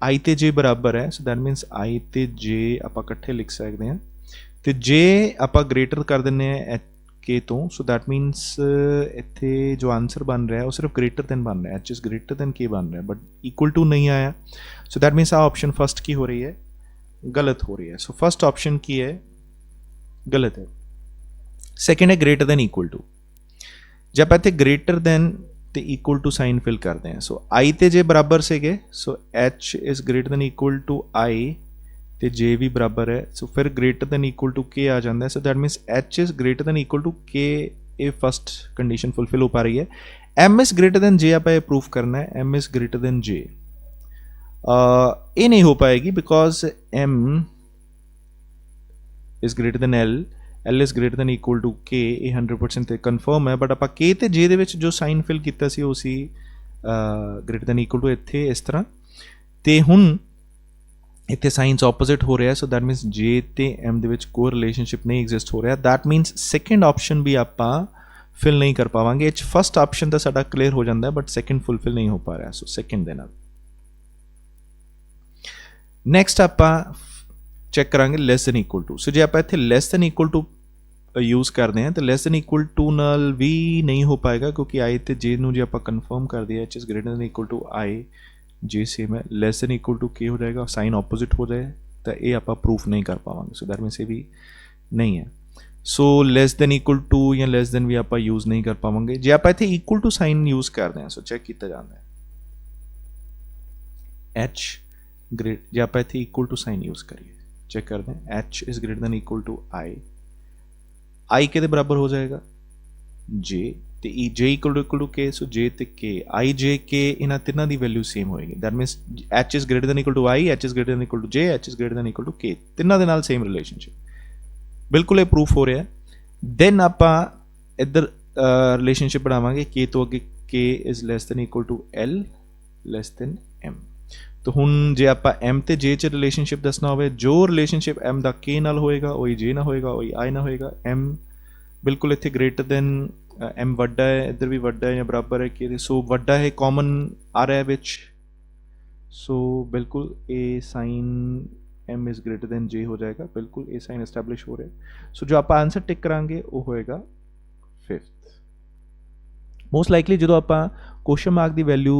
i ਤੇ j ਬਰਾਬਰ ਹੈ. ਸੋ ਦੈਟ ਮੀਨਸ i ਤੇ j ਆਪਾਂ ਇਕੱਠੇ ਲਿਖ ਸਕਦੇ ਹਾਂ ਤੇ j ਆਪਾਂ ਗ੍ਰੇਟਰ ਕਰ ਦਿੰਦੇ ਹਾਂ k ਤੋਂ. ਸੋ ਦੈਟ ਮੀਨਸ ਇੱਥੇ ਜੋ ਆਨਸਰ ਬਣ ਰਿਹਾ ਉਹ ਸਿਰਫ ਗ੍ਰੇਟਰ ਦੈਨ ਬਣ ਰਿਹਾ, h is greater than k ਬਣ ਰਿਹਾ, ਬਟ ਇਕੁਅਲ ਟੂ ਨਹੀਂ ਆਇਆ. ਸੋ ਦੈਟ ਮੀਨਸ ਆ ਆਪਸ਼ਨ ਫਸਟ ਕੀ ਹੋ ਰਹੀ ਹੈ, ਗਲਤ ਹੋ ਰਹੀ ਹੈ. ਸੋ ਫਸਟ ਆਪਸ਼ਨ ਕੀ ਹੈ, ਗਲਤ ਹੈ. ਸੈਕਿੰਡ ਹੈ ਗ੍ਰੇਟਰ ਦੈਨ ਇਕੁਅਲ ਟੂ. ਜੇ ਆਪਾਂ ਇੱਥੇ ਗ੍ਰੇਟਰ ਦੈਨ ਤੇ ਇਕੁਅਲ ਟੂ ਸਾਈਨ ਫਿਲ ਕਰਦੇ ਹਾਂ, ਸੋ i ਤੇ j ਬਰਾਬਰ ਸੀਗੇ, ਸੋ h is greater than equal to i ਤੇ j ਵੀ ਬਰਾਬਰ ਹੈ. ਸੋ ਫਿਰ greater than equal to k ਆ ਜਾਂਦਾ ਹੈ. So that means h is greater than equal to k, ਇਹ ਫਸਟ ਕੰਡੀਸ਼ਨ ਫੁਲਫਿਲ ਹੋ ਪਾ ਰਹੀ ਹੈ. m is greater than j ਆਪਾਂ ਇਹ ਪ੍ਰੂਫ ਕਰਨਾ ਹੈ, m is greater than j. ਇਹ ਨਹੀਂ ਹੋ ਪਾਏਗੀ because m is greater than l, l is greater than equal to k, ਇਹ 100% ਤੇ ਕਨਫਰਮ ਹੈ. ਬਟ ਆਪਾਂ k ਤੇ j ਦੇ ਵਿੱਚ ਜੋ ਸਾਈਨ ਫਿਲ ਕੀਤਾ ਸੀ ਉਹ ਸੀ greater than equal to ਇੱਥੇ ਇਸ ਤਰ੍ਹਾਂ, ਤੇ ਹੁਣ ਇੱਥੇ ਸਾਈਨਸ ਆਪੋਜ਼ਿਟ ਹੋ ਰਿਹਾ. ਸੋ ਦੈਟ ਮੀਨਸ j ਤੇ m ਦੇ ਵਿੱਚ ਕੋਈ ਰਿਲੇਸ਼ਨਸ਼ਿਪ ਨਹੀਂ ਐਗਜ਼ਿਸਟ ਹੋ ਰਿਹਾ. ਦੈਟ ਮੀਨਸ ਸੈਕਿੰਡ ਆਪਸ਼ਨ ਵੀ ਆਪਾਂ ਫਿਲ ਨਹੀਂ ਕਰ ਪਾਵਾਂਗੇ. ਇਹ 'ਚ ਫਸਟ ਆਪਸ਼ਨ ਤਾਂ ਸਾਡਾ ਕਲੀਅਰ ਹੋ ਜਾਂਦਾ ਬਟ ਸੈਕਿੰਡ ਫੁਲਫਿਲ ਨਹੀਂ ਹੋ ਪਾ ਰਿਹਾ. ਸੋ ਸੈਕਿੰਡ ਦੇ ਨਾਲ. ਨੈਕਸਟ ਆਪਾਂ ਚੈੱਕ ਕਰਾਂਗੇ less than equal to. So ਜੇ ਆਪਾਂ ਇੱਥੇ less than equal to use ਕਰਦੇ ਹਾਂ ਤਾਂ ਲੈਸ ਦੈਨ ਇਕੁਅਲ ਟੂ ਨਾਲ ਵੀ ਨਹੀਂ ਹੋ ਪਾਏਗਾ ਕਿਉਂਕਿ i ਤੇ j ਨੂੰ ਜੇ ਆਪਾਂ ਕਨਫਰਮ ਕਰਦੇ ਹਾਂ h is greater than equal to i, j same ਹੈ, less than equal to k ਹੋ ਜਾਏਗਾ, ਸਾਈਨ ਆਪੋਜ਼ਿਟ ਹੋ ਜਾਏ ਤਾਂ ਇਹ ਆਪਾਂ ਪ੍ਰੂਫ ਨਹੀਂ ਕਰ ਪਾਵਾਂਗੇ. ਸੋ ਦੈਟ ਮੀਨਸ ਇਹ ਵੀ ਨਹੀਂ ਹੈ. So less than equal to ਜਾਂ ਲੈਸ ਦੈਨ ਵੀ ਆਪਾਂ ਯੂਜ਼ ਨਹੀਂ ਕਰ ਪਾਵਾਂਗੇ. ਜੇ ਆਪਾਂ ਇੱਥੇ ਇਕੁਅਲ ਟੂ ਸਾਈਨ ਯੂਜ਼ ਕਰਦੇ ਹਾਂ, ਸੋ ਚੈੱਕ ਕੀਤਾ ਜਾਂਦਾ ਹੈ h ग्रेट, जे आप इतने इक्वल टू साइन यूज करिए, चेक करते हैं h is greater than equal to i के बराबर हो जाएगा j ते j equal to k. So j ते k, i j k इन्हां तिन्हां दी वैल्यू सेम होएगी. That means h is greater than equal to i, h is greater than equal to j, h is greater than equal to k, तिन्हां दे नाल same relationship. बिल्कुल ये proof हो रहा है. दैन आपां इधर रिलेशनशिप बनावांगे k तो अगे k is less than equal to l less than m. तो हुण जे आपां m ते j च रिलेशनशिप दसना होवे, जो रिलेशनशिप m दा k नाल होएगा वही j ना होएगा, वही i ना होएगा. m बिल्कुल इत्थे ग्रेटर दैन m वड्डा है, इधर भी वड्डा है या बराबर है k दे. सो वड्डा है कॉमन आ रहा है विच, सो बिल्कुल a sign m is greater than j हो जाएगा. बिल्कुल ए साइन एस्टैब्लिश हो रहा है. सो जो आपां आंसर टिक करांगे वो होएगा 5th. मोस्ट लाइकली जो आपां क्वेश्चन मार्क दी वैल्यू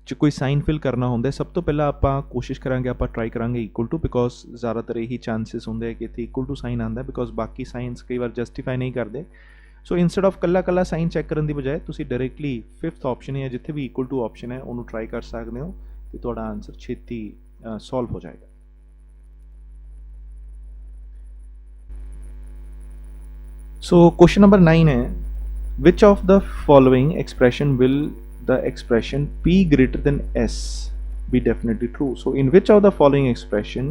च कोई साइन फिल करना होंगे, सब तो पहला आप कोशिश करांगे, आप ट्राई करांगे इक्वल टू, बिकॉज ज़्यादातर यही चांसेस होंगे कि इतने इक्वल टू साइन आता है, बिकॉज बाकी साइंस कई बार जस्टिफाई नहीं करते. सो इंस्टेड ऑफ कला कला साइन चैक करने की बजाय तुम डायरेक्टली 5th ऑप्शन है जिथे भी इक्वल टू ऑप्शन है उन्होंने ट्राई कर सकते हो तो थोड़ा आंसर छेती सॉल्व हो जाएगा. सो क्वेश्चन नंबर 9 है, which of the following expression will the expression p greater than s be definitely true? So in which of the following expression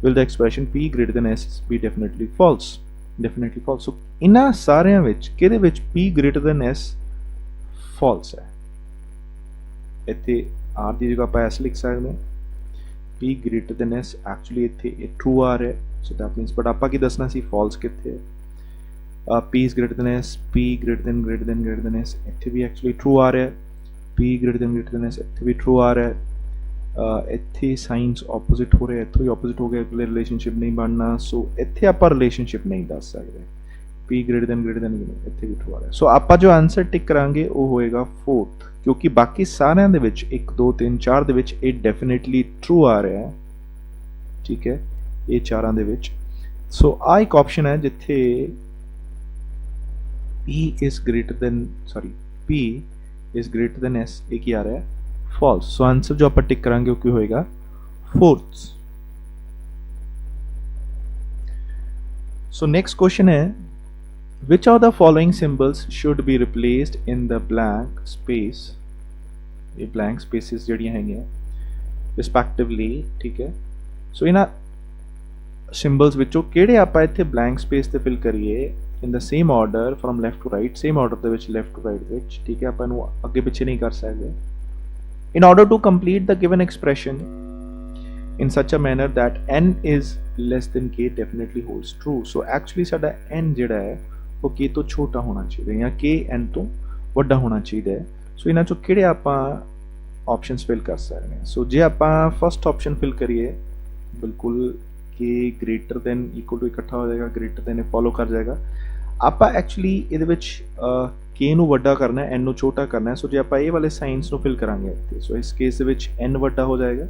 will the expression p greater than s be definitely false? Definitely false. So इन्हां सारियां विच किहदे विच p greater than s false है? इत्थे r दी जगह ਆਪਾਂ s लिख सकते हैं, p greater than s actually इत्थे true आ रहा है. So that means but ਆਪਾਂ ਕੀ ਦੱਸਣਾ ਸੀ false ਕਿੱਥੇ है? p is greater than s, p greater than s ਇੱਥੇ ਵੀ actually true आ रहा है, p greater than s ਇੱਥੇ ਵੀ true आ रहा है. ਇੱਥੇ ਸਾਈਨਸ ਆਪੋਜ਼ਿਟ ਹੋ ਰਹੇ, ਇੱਥੋਂ ਹੀ ਆਪੋਜ਼ਿਟ ਹੋ ਗਿਆ, ਅਗਲੇ ਰਿਲੇਸ਼ਨਸ਼ਿਪ ਨਹੀਂ ਬਣਨਾ। ਸੋ ਇੱਥੇ ਆਪਾਂ ਰਿਲੇਸ਼ਨਸ਼ਿਪ ਨਹੀਂ ਦੱਸ ਸਕਦੇ। P greater than ਇੱਥੇ ਵੀ ਟਰੂ ਆ ਰਿਹਾ। ਸੋ ਆਪਾਂ ਜੋ ਆਨਸਰ ਟਿਕ ਕਰਾਂਗੇ ਉਹ ਹੋਏਗਾ 4th, ਕਿਉਂਕਿ ਬਾਕੀ ਸਾਰਿਆਂ ਦੇ ਵਿੱਚ 1 2 3 4 ਦੇ ਵਿੱਚ ਇਹ ਡੈਫੀਨੇਟਲੀ ਟਰੂ ਆ ਰਿਹਾ ਹੈ। ਠੀਕ ਹੈ, ਇਹ ਚਾਰਾਂ ਦੇ ਵਿੱਚ। ਸੋ ਆ ਇੱਕ ਆਪਸ਼ਨ ਹੈ ਜਿੱਥੇ P is greater than S, ਇਹ ਕੀ ਆ ਰਿਹਾ ਹੈ? ਫਾਲਸ। ਸੋ ਆਨਸਰ ਜੋ ਆਪਾਂ ਟਿਕ ਕਰਾਂਗੇ ਉਹ ਕੀ ਹੋਏਗਾ? 4th। ਸੋ ਨੈਕਸਟ ਕੁਐਸਚਨ ਹੈ, which of the following symbols should be replaced in the blank space? ਇਹ blank spaces ਜਿਹੜੀਆਂ ਹੈਗੀਆਂ respectively, ਠੀਕ ਹੈ। ਸੋ ਇਹਨਾਂ ਸਿੰਬਲਸ ਵਿੱਚੋਂ ਕਿਹੜੇ ਆਪਾਂ ਇੱਥੇ blank space ਤੇ ਫਿਲ ਕਰੀਏ in the same order from left to right, same order ਦੇ ਵਿੱਚ left to right ਵਿੱਚ, ਠੀਕ ਹੈ। ਆਪਾਂ ਇਹਨੂੰ ਅੱਗੇ ਪਿੱਛੇ ਨਹੀਂ ਕਰ ਸਕਦੇ। in order to complete the given expression in such a manner that n is less than k definitely holds true। so actually ਸਾਡਾ n ਜਿਹੜਾ ਹੈ ਉਹ k ਤੋਂ ਛੋਟਾ ਹੋਣਾ ਚਾਹੀਦਾ ਜਾਂ k n ਤੋਂ ਵੱਡਾ ਹੋਣਾ ਚਾਹੀਦਾ ਹੈ। ਸੋ ਇਹਨਾਂ ਚੋਂ ਕਿਹੜੇ ਆਪਾਂ ਆਪਸ਼ਨਸ ਫਿਲ ਕਰ ਸਕਦੇ ਹਾਂ? ਸੋ ਜੇ ਆਪਾਂ ਫਸਟ ਆਪਸ਼ਨ ਫਿਲ ਕਰੀਏ, ਬਿਲਕੁਲ k greater than equal to ਇਕੱਠਾ ਹੋ ਜਾਏਗਾ, greater than ਇਹ ਫੋਲੋ ਕਰ ਜਾਏਗਾ। ਆਪਾਂ ਐਕਚੁਅਲੀ ਇਹਦੇ ਵਿੱਚ k ਨੂੰ ਵੱਡਾ ਕਰਨਾ ਹੈ, n ਨੂੰ ਛੋਟਾ ਕਰਨਾ ਹੈ। ਸੋ ਜੇ ਆਪਾਂ ਇਹ ਵਾਲੇ ਸਾਈਨਸ ਨੂੰ ਫਿਲ ਕਰਾਂਗੇ ਇੱਥੇ, ਸੋ ਇਸ ਕੇਸ ਦੇ ਵਿੱਚ n ਵੱਡਾ ਹੋ ਜਾਏਗਾ,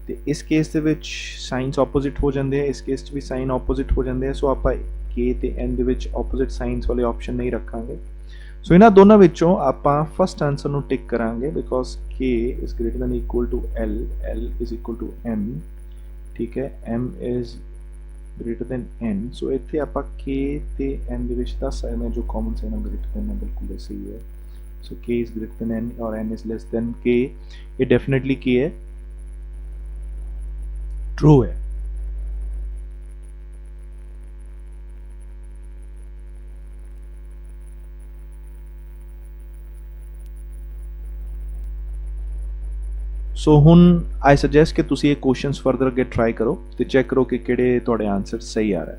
ਤੇ ਇਸ ਕੇਸ ਦੇ ਵਿੱਚ ਸਾਈਨਸ ਆਪੋਜ਼ਿਟ ਹੋ ਜਾਂਦੇ ਆ, ਇਸ ਕੇਸ 'ਚ ਵੀ ਸਾਈਨ ਆਪੋਜ਼ਿਟ ਹੋ ਜਾਂਦੇ ਆ। ਸੋ ਆਪਾਂ k ਤੇ n ਦੇ ਵਿੱਚ ਆਪੋਜ਼ਿਟ ਸਾਈਨਸ ਵਾਲੇ ਆਪਸ਼ਨ ਨਹੀਂ ਰੱਖਾਂਗੇ। ਸੋ ਇਹਨਾਂ ਦੋਨਾਂ ਵਿੱਚੋਂ ਆਪਾਂ ਫਸਟ ਆਨਸਰ ਨੂੰ ਟਿਕ ਕਰਾਂਗੇ, because k is greater than equal to L, L is equal to M, ਠੀਕ ਹੈ, M is greater than N। ਸੋ ਇੱਥੇ ਆਪਾਂ k ਤੇ n ਦੇ ਵਿੱਚ ਦੱਸ ਸਕਦੇ ਹਾਂ ਜੋ ਕਾਮਨ ਸਾਈਨ ਹੈ greater than ਹੈ, ਬਿਲਕੁਲ ਸਹੀ ਹੈ। ਸੋ k is greater than n ਔਰ n is less than k, ਇਹ ਡੈਫੀਨੇਟਲੀ ਕੀ ਹੈ? ਟਰੂ ਹੈ। ਸੋ ਹੁਣ ਆਈ ਸੁਜੈਸਟ ਕਿ ਤੁਸੀਂ ਇਹ ਕੁਐਸਚਨਸ ਫਰਦਰ ਅੱਗੇ ਟਰਾਈ ਕਰੋ ਤੇ ਚੈੱਕ ਕਰੋ ਕਿ ਕਿਹੜੇ ਤੁਹਾਡੇ ਆਨਸਰ ਸਹੀ ਆ ਰਹੇ।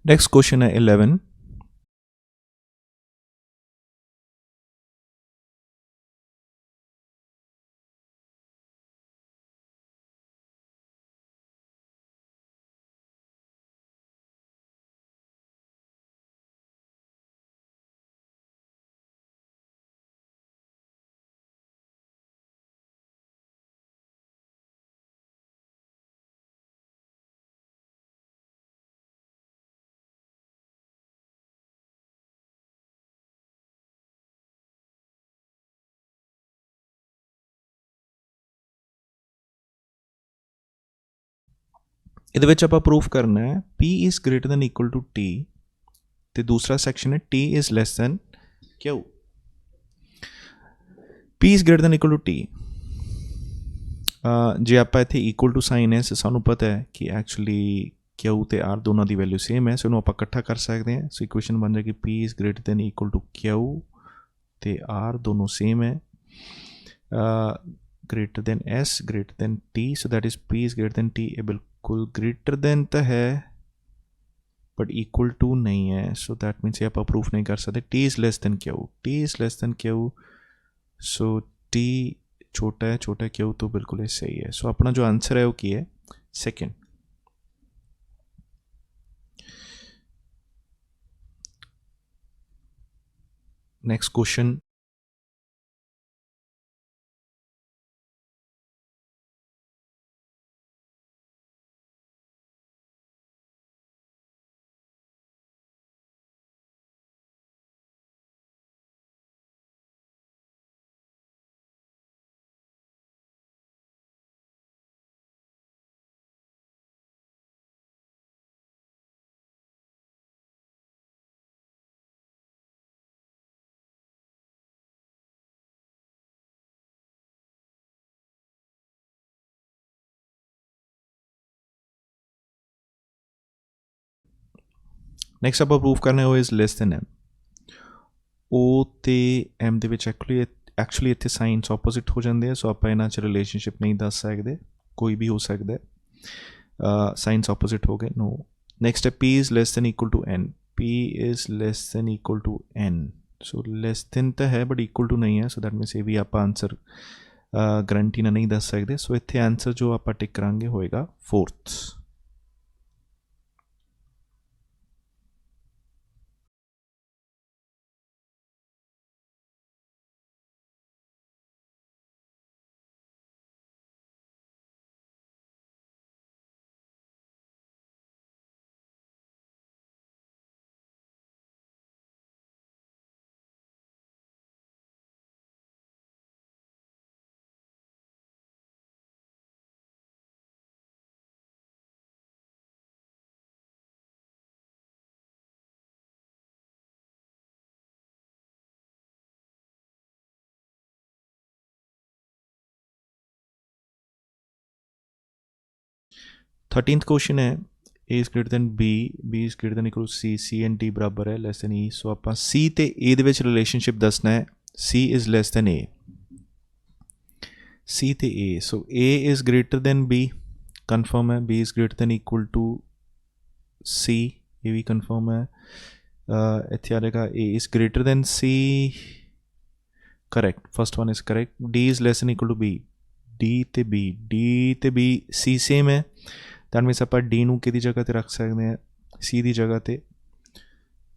ਨੈਕਸਟ ਕੁਐਸਚਨ ਹੈ 11। ਇਹਦੇ ਵਿੱਚ ਆਪਾਂ ਪ੍ਰੂਫ ਕਰਨਾ ਹੈ P is greater than equal to T, ਤੇ ਦੂਸਰਾ ਸੈਕਸ਼ਨ ਹੈ T is less than Q। P is greater than equal to T, ਜੇ ਆਪਾਂ ਇੱਥੇ equal to ਸਾਈਨ ਹੈ, ਸਾਨੂੰ ਪਤਾ ਹੈ ਕਿ ਐਕਚੁਅਲੀ Q ਤੇ R ਦੋਨਾਂ ਦੀ ਵੈਲਿਊ ਸੇਮ ਹੈ। ਸੋ ਇਹਨੂੰ ਆਪਾਂ ਇਕੱਠਾ ਕਰ ਸਕਦੇ ਹਾਂ। ਸੋ ਇਕੁਏਸ਼ਨ ਬਣ ਜਾਏਗੀ P is greater than equal to Q ਤੇ R ਦੋਨੋਂ ਸੇਮ ਹੈ, greater than S greater than T, so that is P is greater than T। ਇਹ ਬਿਲਕੁਲ greater than ਤਾਂ ਹੈ but equal to ਨਹੀਂ ਹੈ। so that means ਇਹ ਆਪਾਂ ਪ੍ਰੂਫ ਨਹੀਂ ਕਰ ਸਕਦੇ। T is less than Q, T is less than Q, so T ਛੋਟਾ ਹੈ Q ਤੋਂ, ਬਿਲਕੁਲ ਇਹ ਸਹੀ ਹੈ। ਸੋ ਆਪਣਾ ਜੋ ਆਨਸਰ ਹੈ ਉਹ ਕੀ ਹੈ? ਸੈਕਿੰਡ। ਨੈਕਸਟ ਕੁਐਸਚਨ ਨੈਕਸਟ ਆਪਾਂ ਪ੍ਰੂਫ ਕਰਨਾ ਉਹ is less then M। O ਤੇ M ਦੇ ਵਿੱਚ ਐਕਚੁਅਲੀ ਇੱਥੇ ਸਾਈਨਸ ਆਪੋਜ਼ਿਟ ਹੋ ਜਾਂਦੇ ਆ। ਸੋ ਆਪਾਂ ਇਹਨਾਂ 'ਚ ਰਿਲੇਸ਼ਨਸ਼ਿਪ ਨਹੀਂ ਦੱਸ ਸਕਦੇ, ਕੋਈ ਵੀ ਹੋ ਸਕਦਾ ਹੈ, ਸਾਈਨਸ ਆਪੋਜ਼ਿਟ ਹੋ ਗਏ, ਨੋ। ਨੈਕਸਟ ਹੈ P is less than equal to N, P is less than equal to N, so less than ਤਾਂ ਹੈ ਬਟ ਇਕੁਅਲ ਟੂ ਨਹੀਂ ਹੈ, ਸੋ ਦੈਟ ਮੀਨਸ ਇਹ ਵੀ ਆਪਾਂ ਆਨਸਰ ਗਰੰਟੀ ਨਾਲ ਨਹੀਂ ਦੱਸ ਸਕਦੇ। ਸੋ ਇੱਥੇ ਆਨਸਰ ਜੋ ਆਪਾਂ ਟਿਕ ਕਰਾਂਗੇ ਹੋਏਗਾ 4th। थर्टीनथ क्वेश्चन है A is greater than B, B is greater than equal to C, C and D बराबर है ਲੈਸ ਦੈਨ ਈ। ਸੋ ਆਪਾਂ ਸੀ ਤੇ ਏ ਦੇ ਵਿੱਚ ਰਿਲੇਸ਼ਨਸ਼ਿਪ ਦੱਸਣਾ ਹੈ। ਸੀ is less then A, C ਤੇ A. So A is greater than B, confirm ਹੈ। B is greater than equal to C, ਇਹ ਵੀ ਕਨਫਰਮ ਹੈ। ਇੱਥੇ ਆ ਜਾਏਗਾ A is greater than C, correct, first one is correct. D is less than equal to B, D ਤੇ B, D ਤੇ B ਸੀ ਸੇਮ ਹੈ। ਦੈਟ ਮੀਨਸ ਆਪਾਂ ਡੀ ਨੂੰ ਕਿਹਦੀ ਜਗ੍ਹਾ 'ਤੇ ਰੱਖ ਸਕਦੇ ਹਾਂ, ਸੀ ਦੀ ਜਗ੍ਹਾ 'ਤੇ।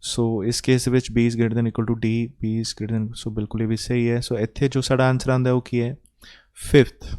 ਸੋ ਇਸ ਕੇਸ ਦੇ ਵਿੱਚ B is greater than equal to D, B is greater than, so ਬਿਲਕੁਲ ਇਹ ਵੀ ਸਹੀ ਹੈ। ਸੋ ਇੱਥੇ ਜੋ ਸਾਡਾ ਆਨਸਰ ਆਉਂਦਾ ਉਹ ਕੀ ਹੈ, 5th।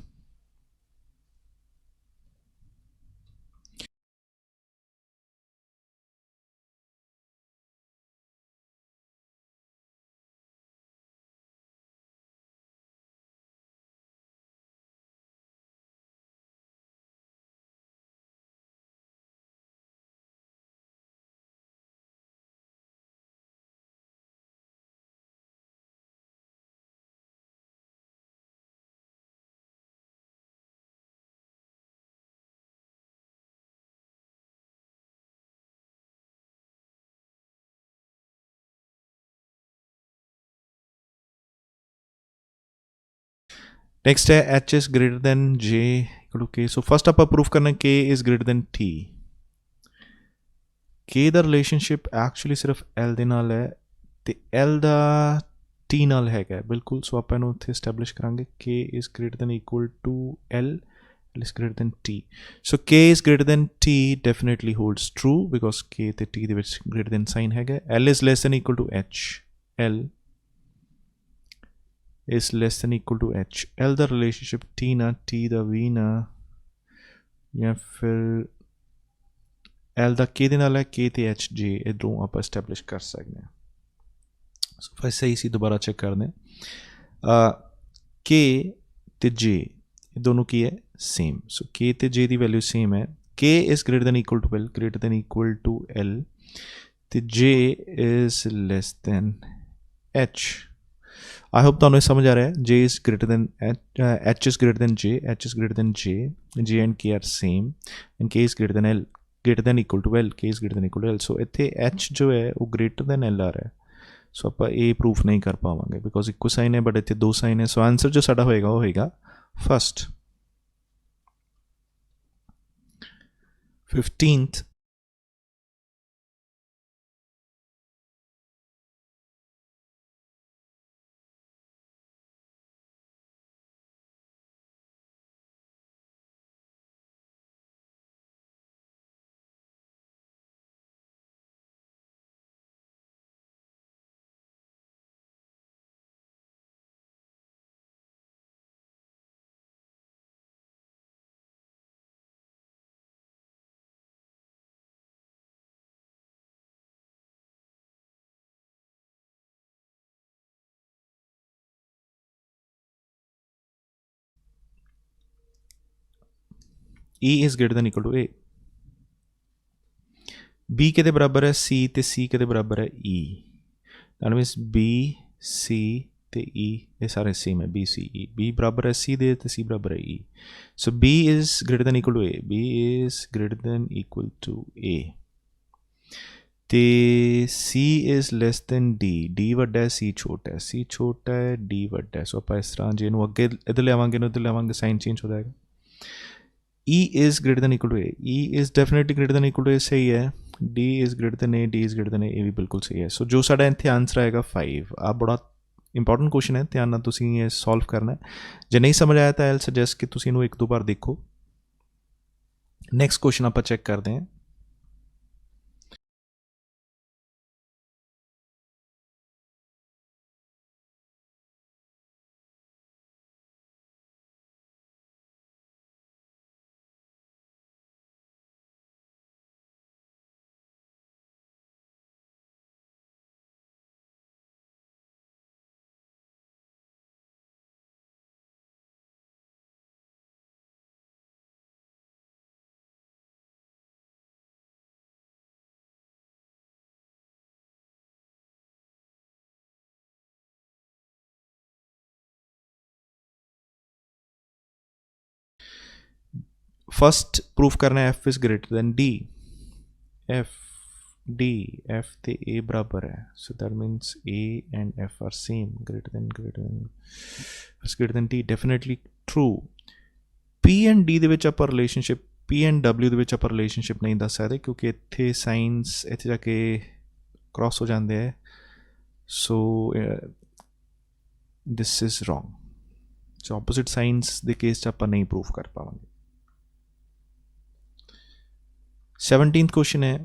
नेक्स्ट है H is greater than J equal to K. So first आप प्रूफ करना के is greater than T. K दा रिलेशनशिप एक्चुअली सिर्फ एल दे नाल है ते एल दा टी नाल हैगा बिल्कुल। सो आप इन्हूं इत्थे एस्टैबलिश करांगे K is greater than equal to L, L is greater than T. So K is greater than T definitely holds true because K ते टी दे विच ग्रेटर दैन साइन हैगा। L is less than equal to H, L is less than equal to h। L ਦਾ relationship T ਨਾਲ, T ਦਾ V ਨਾਲ, ਜਾਂ ਫਿਰ L ਦਾ K ਦੇ ਨਾਲ ਹੈ, K ਤੇ H J ਇੱਧਰੋਂ ਆਪਾਂ ਐਸਟੈਬਲਿਸ਼ ਕਰ ਸਕਦੇ ਹਾਂ। ਸੋ ਫਿਰ ਸਹੀ ਸੀ, ਦੁਬਾਰਾ ਚੈੱਕ ਕਰਦੇ ਹਾਂ। K ਤੇ J ਇਹ ਦੋਨੋਂ ਕੀ ਹੈ, ਸੇਮ। ਸੋ K ਤੇ J ਦੀ ਵੈਲਿਊ ਸੇਮ ਹੈ। K is greater than equal to L, greater than equal to L ਤੇ J is less than H। I hope ਤੁਹਾਨੂੰ ਸਮਝ ਆ ਰਿਹਾ ਹੈ। J is greater than H is greater than J, H is greater than J, J and K are same and K is greater than L, greater than equal to L, K is greater than equal to L। ਸੋ ਇੱਥੇ H ਜੋ ਹੈ ਉਹ greater than L ਆ ਰਿਹਾ। ਸੋ ਆਪਾਂ ਇਹ proof ਨਹੀਂ ਕਰ ਪਾਵਾਂਗੇ ਬਿਕੋਜ਼ ਇੱਕੋ ਸਾਈਨ ਹੈ ਬਟ ਇੱਥੇ ਦੋ ਸਾਈਨ ਹੈ। ਸੋ ਆਨਸਰ ਜੋ ਸਾਡਾ ਹੋਏਗਾ ਉਹ ਹੋਏਗਾ first. 15th E is greater than equal to A। B ਕਿਹਦੇ ਬਰਾਬਰ ਹੈ, C ਤੇ C ਕਿਹਦੇ ਬਰਾਬਰ ਹੈ, E। that means B, C ਤੇ E ਇਹ ਸਾਰੇ ਸੇਮ ਹੈ, B, C, E। B ਬਰਾਬਰ ਹੈ C ਦੇ ਤੇ C ਬਰਾਬਰ ਹੈ E। So B is greater than equal to A, B is greater than equal to A ਤੇ C is less than D, D ਵੱਡਾ ਹੈ C ਛੋਟਾ ਹੈ, C ਛੋਟਾ ਹੈ D ਵੱਡਾ ਹੈ। ਸੋ ਆਪਾਂ ਇਸ ਤਰ੍ਹਾਂ ਜੇ ਇਹਨੂੰ ਅੱਗੇ ਇੱਧਰ ਲਿਆਵਾਂਗੇ ਇਹਨੂੰ ਇੱਧਰ ਲਿਆਵਾਂਗੇ ਸਾਈਨ ਚੇਂਜ ਹੋ ਜਾਏਗਾ। E is greater than equal to A. E is definitely greater than equal to A सही है. D is greater than A, D is greater than A, ਇਹ ਵੀ ਬਿਲਕੁਲ ਸਹੀ ਹੈ. ਸੋ ਜੋ ਸਾਡਾ ਇੱਥੇ ਆਨਸਰ ਆਏਗਾ 5. ਆ ਬੜਾ ਇੰਪੋਰਟੈਂਟ ਕੁਐਸਚਨ ਹੈ, ਧਿਆਨ ਨਾਲ ਤੁਸੀਂ ਇਹ ਸੋਲਵ ਕਰਨਾ ਹੈ. ਜੇ ਨਹੀਂ ਸਮਝ ਆਇਆ ਤਾਂ ਆਈ ਵਿਲ ਸੁਜੈਸਟ ਕਿ ਤੁਸੀਂ ਇਹਨੂੰ ਇੱਕ ਦੋ ਵਾਰ ਦੇਖੋ. ਨੈਕਸਟ ਕੁਐਸਚਨ ਆਪਾਂ ਚੈੱਕ ਕਰਦੇ ਹਾਂ. फर्स्ट प्रूफ करना है F is greater then D. F D F ते ए बराबर है, so that means A and F R same. greater than D definitely true. P and D ਦੇ ਵਿੱਚ ਆਪਾਂ ਰਿਲੇਸ਼ਨਸ਼ਿਪ ਪੀ ਐਂਡ ਡਬਲਿਊ ਦੇ ਵਿੱਚ ਆਪਾਂ ਰਿਲੇਸ਼ਨਸ਼ਿਪ ਨਹੀਂ ਦੱਸ ਸਕਦੇ ਕਿਉਂਕਿ ਇੱਥੇ ਸਾਈਨਸ ਇੱਥੇ ਜਾ ਕੇ ਕ੍ਰਾਸ ਹੋ ਜਾਂਦੇ ਹੈ. So this is wrong. So opposite signs ਦੇ ਕੇਸ 'ਚ ਆਪਾਂ ਨਹੀਂ ਪ੍ਰੂਫ ਕਰ ਪਾਵਾਂਗੇ. 17th क्वेश्चन है.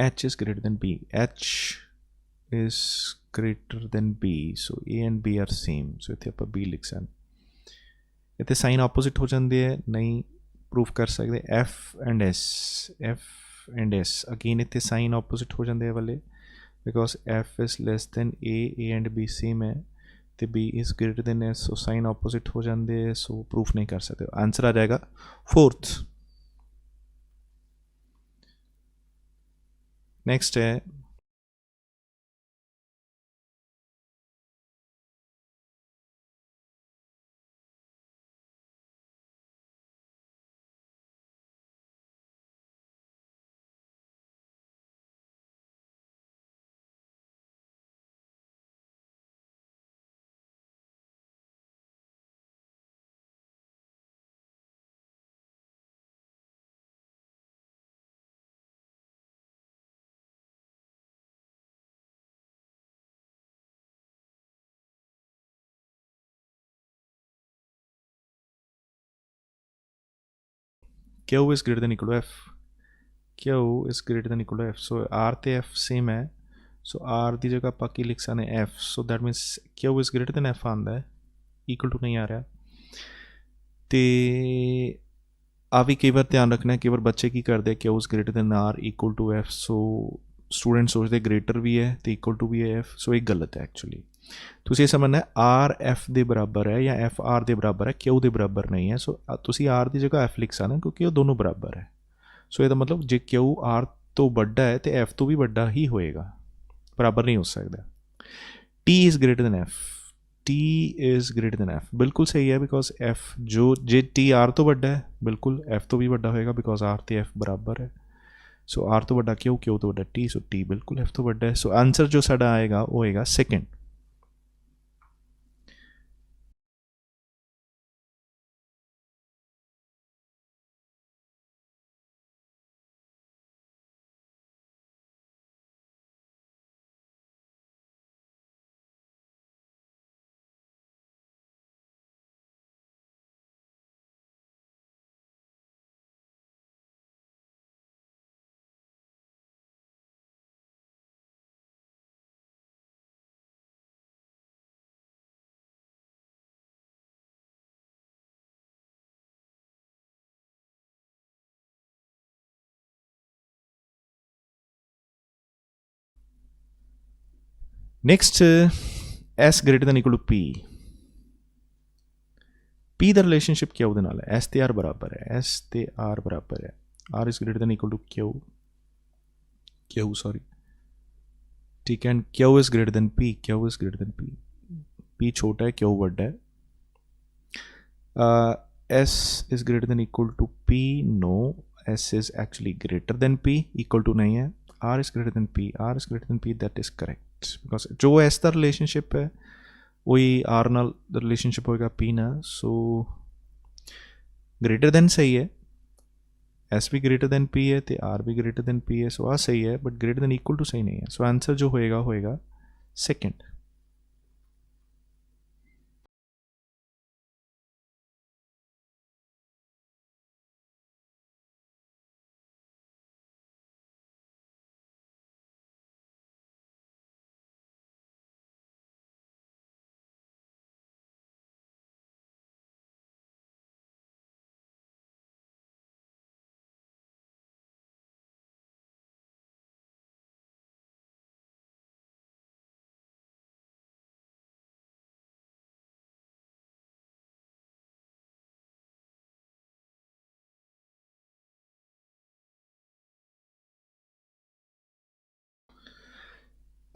H is greater than B. H is greater than B. So A and B are same. So ਇੱਥੇ ਆਪਾਂ B ਲਿਖ ਸਕਦੇ. ਇੱਥੇ ਸਾਈਨ ਆਪੋਜ਼ਿਟ ਹੋ ਜਾਂਦੇ ਹੈ, ਨਹੀਂ ਪ੍ਰੂਫ ਕਰ ਸਕਦੇ. F and S ਅਗੇਨ ਇੱਥੇ ਸਾਈਨ ਆਪੋਜ਼ਿਟ ਹੋ ਜਾਂਦੇ ਵਾਲੇ because F is less than A and B same ਹੈ ਤੇ B is greater than S. So sign opposite ਹੋ ਜਾਂਦੇ ਹੈ, ਸੋ ਪ੍ਰੂਫ ਨਹੀਂ ਕਰ ਸਕਦੇ. ਆਨਸਰ ਆ ਜਾਏਗਾ 4th. नेक्स्ट है Q is greater than equal to F. Q is greater than equal to F. So R ਤੇ F same है. So R ਦੀ ਜਗ੍ਹਾ ਆਪਾਂ ਕੀ ਲਿਖ ਸਕਦੇ F. So that means Q is greater than F ਆਉਂਦਾ ਹੈ, equal to ਨਹੀਂ ਆ ਰਿਹਾ. ਤੇ ਆ ਵੀ ਕਈ ਵਾਰ ਧਿਆਨ ਰੱਖਣਾ, ਕਈ ਵਾਰ ਬੱਚੇ ਕੀ ਕਰਦੇ Q is greater than R equal to F. So student ਸੋਚਦੇ ਗ੍ਰੇਟਰ ਵੀ ਹੈ ਤੇ ਇਕੁਅਲ ਟੂ ਵੀ ਹੈ F. ਸੋ ਇਹ ਗਲਤ ਹੈ ਐਕਚੁਅਲੀ. ਤੁਸੀਂ ਇਹ ਸਮਝਣਾ R F ਦੇ ਬਰਾਬਰ ਹੈ ਜਾਂ F R ਦੇ ਬਰਾਬਰ ਹੈ, Q ਦੇ ਬਰਾਬਰ ਨਹੀਂ ਹੈ. ਸੋ ਤੁਸੀਂ R ਦੀ ਜਗ੍ਹਾ F ਲਿਖ ਸਕਦੇ ਕਿਉਂਕਿ ਉਹ ਦੋਨੋਂ ਬਰਾਬਰ ਹੈ. ਸੋ ਇਹਦਾ ਮਤਲਬ ਜੇ Q R ਤੋਂ ਵੱਡਾ ਹੈ ਤੇ F ਤੋਂ ਵੀ ਵੱਡਾ ਹੀ ਹੋਏਗਾ, ਬਰਾਬਰ ਨਹੀਂ ਹੋ ਸਕਦਾ. T is greater than F. T is greater than F ਬਿਲਕੁਲ ਸਹੀ ਹੈ ਬਿਕੋਜ਼ F ਜੋ ਜੇ T R ਤੋਂ ਵੱਡਾ ਹੈ ਬਿਲਕੁਲ F ਤੋਂ ਵੀ ਵੱਡਾ ਹੋਏਗਾ ਬਿਕੋਜ਼ R ਤੇ F ਬਰਾਬਰ ਹੈ. सो R तो बड़ा Q, Q तो बड़ा T. सो T बिल्कुल F तो बड़ा है. सो आंसर जो साडा आएगा वो होएगा 2nd. Next S greater than equal to P ਦਾ ਰਿਲੇਸ਼ਨਸ਼ਿਪ क्या ਉਹਦੇ ਨਾਲ ਹੈ S ਤੇ R ਬਰਾਬਰ ਹੈ S ਤੇ R ਬਰਾਬਰ ਹੈ R is greater than equal to Q sorry ठीक है and Q is greater than P छोटा है Q बड़ा है S is greater than equal to P no S is actually greater than P equal to नहीं है R is greater than P that is correct because जो S का relationship है वही R नाल रिलेशनशिप होएगा P ना सो ग्रेटर देन सही है S भी ग्रेटर देन P है तो R भी ग्रेटर देन P है सो आ सही है but greater than equal to सही नहीं है सो आंसर जो होएगा second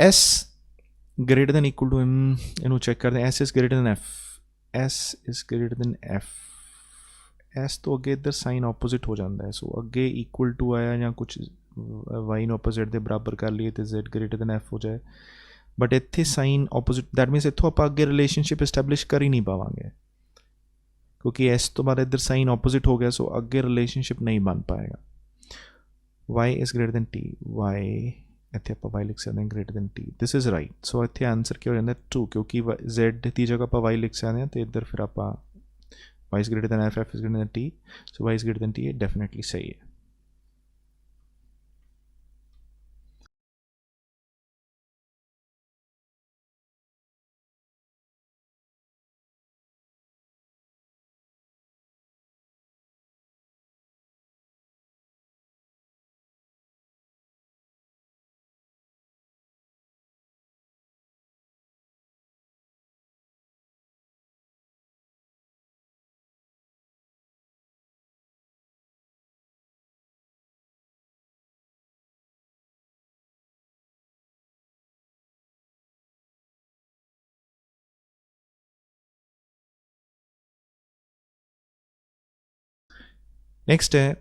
S greater than equal to ਇਹਨੂੰ ਚੈੱਕ ਕਰਦੇ S is greater than F S ਤੋਂ ਅੱਗੇ ਇੱਧਰ ਸਾਈਨ ਆਪੋਜ਼ਿਟ ਹੋ ਜਾਂਦਾ ਹੈ ਸੋ ਅੱਗੇ ਇਕੁਅਲ ਟੂ ਆਇਆ ਜਾਂ ਕੁਝ y ਨੂੰ ਆਪੋਜ਼ਿਟ ਦੇ ਬਰਾਬਰ ਕਰ ਲਈਏ ਤੇ z greater than F ਹੋ ਜਾਏ ਬਟ ਇੱਥੇ ਸਾਈਨ ਆਪੋਜ਼ਿਟ ਦੈਟ ਮੀਨਸ ਇੱਥੋਂ ਆਪਾਂ ਅੱਗੇ ਰਿਲੇਸ਼ਨਸ਼ਿਪ ਇਸਟੈਬਲਿਸ਼ ਕਰ ਹੀ ਨਹੀਂ ਪਾਵਾਂਗੇ ਕਿਉਂਕਿ S ਤੋਂ ਬਾਅਦ ਇੱਧਰ ਸਾਈਨ ਆਪੋਜ਼ਿਟ ਹੋ ਗਿਆ ਸੋ ਅੱਗੇ ਰਿਲੇਸ਼ਨਸ਼ਿਪ ਨਹੀਂ ਬਣ ਪਾਏਗਾ y is greater than t y ਇੱਥੇ ਆਪਾਂ y ਲਿਖ ਸਕਦੇ ਹਾਂ greater then t this is right so ਇੱਥੇ ਆਨਸਰ ਕੀ ਹੋ ਜਾਂਦਾ 2 ਕਿਉਂਕਿ z ਦੀ ਜਗ੍ਹਾ ਆਪਾਂ y ਲਿਖ ਸਕਦੇ ਹਾਂ ਤੇ ਇੱਧਰ ਫਿਰ ਆਪਾਂ y is greater than f is greater than t so y is greater than t ਇਹ ਡੈਫੀਨਿਟਲੀ ਸਹੀ ਹੈ नेक्स्ट है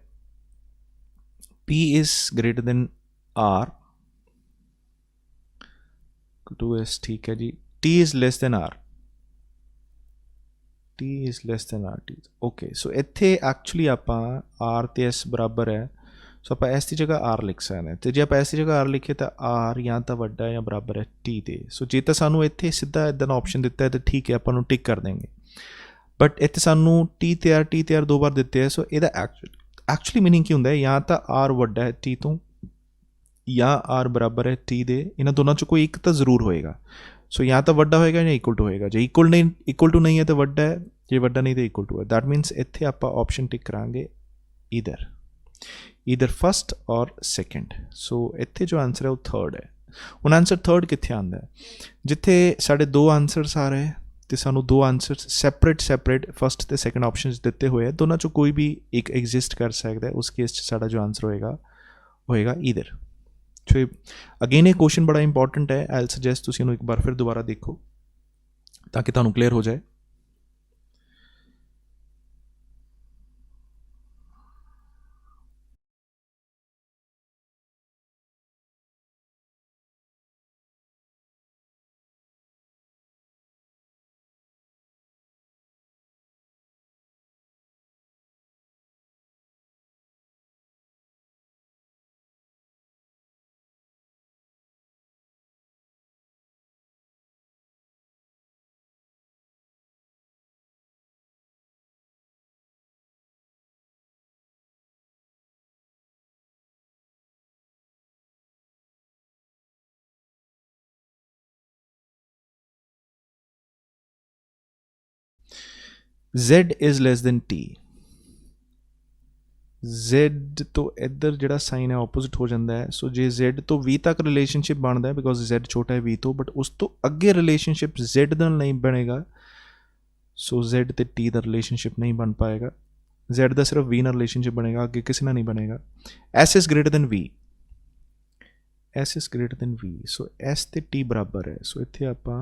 P is greater than R 2s ठीक है जी T is less than R T is less than RT okay so ਇੱਥੇ actually ਆਪਾਂ R ਤੇ S ਬਰਾਬਰ ਹੈ ਸੋ ਆਪਾਂ S ਦੀ ਜਗ੍ਹਾ R ਲਿਖ ਸਕਦੇ ਹਾਂ ਤੇ ਜੇ ਆਪਾਂ S ਦੀ ਜਗ੍ਹਾ R ਲਿਖੇ ਤਾਂ R ਜਾਂ ਤਾਂ ਵੱਡਾ ਹੈ ਜਾਂ ਬਰਾਬਰ ਹੈ T ਦੇ ਸੋ ਜੇ ਤਾਂ ਸਾਨੂੰ ਇੱਥੇ ਸਿੱਧਾ ਇਦਾਂ ਦਾ ਆਪਸ਼ਨ ਦਿੱਤਾ ਹੈ ਤਾਂ ਠੀਕ ਹੈ ਆਪਾਂ ਨੂੰ ਟਿਕ ਕਰ ਦੇਂਗੇ ਬਟ ਇੱਥੇ ਸਾਨੂੰ T ਤੇ R ਦੋ ਵਾਰ ਦਿੱਤੇ ਹੈ ਸੋ ਇਹਦਾ ਐਕਚੁਅਲੀ ਮੀਨਿੰਗ ਕੀ ਹੁੰਦਾ ਹੈ ਜਾਂ ਤਾਂ R ਵੱਡਾ ਹੈ T ਤੋਂ ਜਾਂ R ਬਰਾਬਰ ਹੈ T ਦੇ ਇਹਨਾਂ ਦੋਨਾਂ ਚੋਂ ਕੋਈ ਇੱਕ ਤਾਂ ਜ਼ਰੂਰ ਹੋਏਗਾ ਸੋ ਜਾਂ ਤਾਂ ਵੱਡਾ ਹੋਏਗਾ ਜਾਂ ਇਕੁਅਲ ਟੂ ਹੋਏਗਾ ਜੇ ਇਕੁਅਲ ਟੂ ਨਹੀਂ ਹੈ ਤਾਂ ਵੱਡਾ ਹੈ ਜੇ ਵੱਡਾ ਨਹੀਂ ਤਾਂ ਇਕੁਅਲ ਟੂ ਹੈ ਦੈਟ ਮੀਨਸ ਇੱਥੇ ਆਪਾਂ ਆਪਸ਼ਨ ਟਿਕ ਕਰਾਂਗੇ ਈਦਰ ਫਸਟ ਔਰ ਸੈਕੰਡ ਸੋ ਇੱਥੇ ਜੋ ਆਨਸਰ ਹੈ ਉਹ ਥਰਡ ਹੈ ਹੁਣ ਆਨਸਰ ਥਰਡ ਕਿੱਥੇ ਆਉਂਦਾ ਹੈ ਜਿੱਥੇ ਸਾਡੇ ਦੋ ਆਨਸਰਸ ਆ ਰਹੇ ਤੇ ਸਾਨੂੰ ਦੋ ਆਨਸਰਸ ਸੈਪਰੇਟ ਫਸਟ ਤੇ ਸੈਕੰਡ ਆਪਸ਼ਨਸ ਦਿੱਤੇ ਹੋਏ ਆ ਦੋਨਾਂ ਚੋਂ ਕੋਈ ਵੀ ਇੱਕ ਐਗਜ਼ਿਸਟ ਕਰ ਸਕਦਾ ਹੈ ਉਸ ਕੇਸ 'ਚ ਸਾਡਾ ਜੋ ਆਨਸਰ ਹੋਏਗਾ ਈਦਰ ਸੋ ਅਗੇਨ ਇਹ ਕੁਐਸਚਨ ਬੜਾ ਇੰਪੋਰਟੈਂਟ ਹੈ ਆਈ ਸੁਜੈਸਟ ਤੁਸੀਂ ਇਹਨੂੰ ਇੱਕ ਵਾਰ ਫਿਰ ਦੁਬਾਰਾ ਦੇਖੋ ਤਾਂ ਕਿ ਤੁਹਾਨੂੰ ਕਲੀਅਰ ਹੋ ਜਾਏ Z is less than T Z तो इधर ਜਿਹੜਾ ਸਾਈਨ ਹੈ ਆਪੋਜ਼ਿਟ ਹੋ ਜਾਂਦਾ ਹੈ। ਸੋ ਜੇ Z ਤੋਂ V ਤੱਕ ਰਿਲੇਸ਼ਨਸ਼ਿਪ ਬਣਦਾ ਹੈ ਬਿਕੋਜ਼ Z ਛੋਟਾ ਹੈ V ਤੋਂ, ਬਟ ਉਸ ਤੋਂ ਅੱਗੇ ਰਿਲੇਸ਼ਨਸ਼ਿਪ Z ਨਾਲ ਨਹੀਂ ਬਣੇਗਾ। ਸੋ Z ਤੇ T ਦਾ ਰਿਲੇਸ਼ਨਸ਼ਿਪ ਨਹੀਂ ਬਣ ਪਾਏਗਾ। Z ਦਾ ਸਿਰਫ V ਨਾਲ ਰਿਲੇਸ਼ਨਸ਼ਿਪ ਬਣੇਗਾ, ਅੱਗੇ ਕਿਸੇ ਨਾਲ ਨਹੀਂ ਬਣੇਗਾ। S is greater than V, S is greater than V। So S ਤੇ T ਬਰਾਬਰ ਹੈ। ਸੋ ਇੱਥੇ ਆਪਾਂ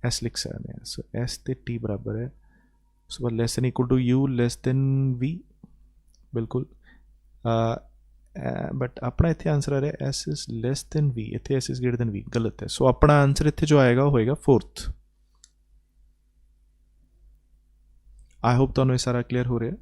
S ਲਿਖ ਸਕਦੇ ਹਾਂ। ਸੋ S ਤੇ T ਬਰਾਬਰ ਹੈ। So less than equal to U less than V, ਬਿਲਕੁਲ। ਬਟ ਆਪਣਾ ਇੱਥੇ ਆਂਸਰ ਆ ਰਿਹਾ S is less than V, ਇੱਥੇ S is greater than V ਗਲਤ ਹੈ। ਸੋ ਆਪਣਾ ਆਂਸਰ ਇੱਥੇ ਜੋ ਆਏਗਾ ਉਹ ਹੋਏਗਾ 4th। ਆਈ ਹੋਪ ਤੁਹਾਨੂੰ ਇਹ ਸਾਰਾ ਕਲੀਅਰ ਹੋ ਰਿਹਾ।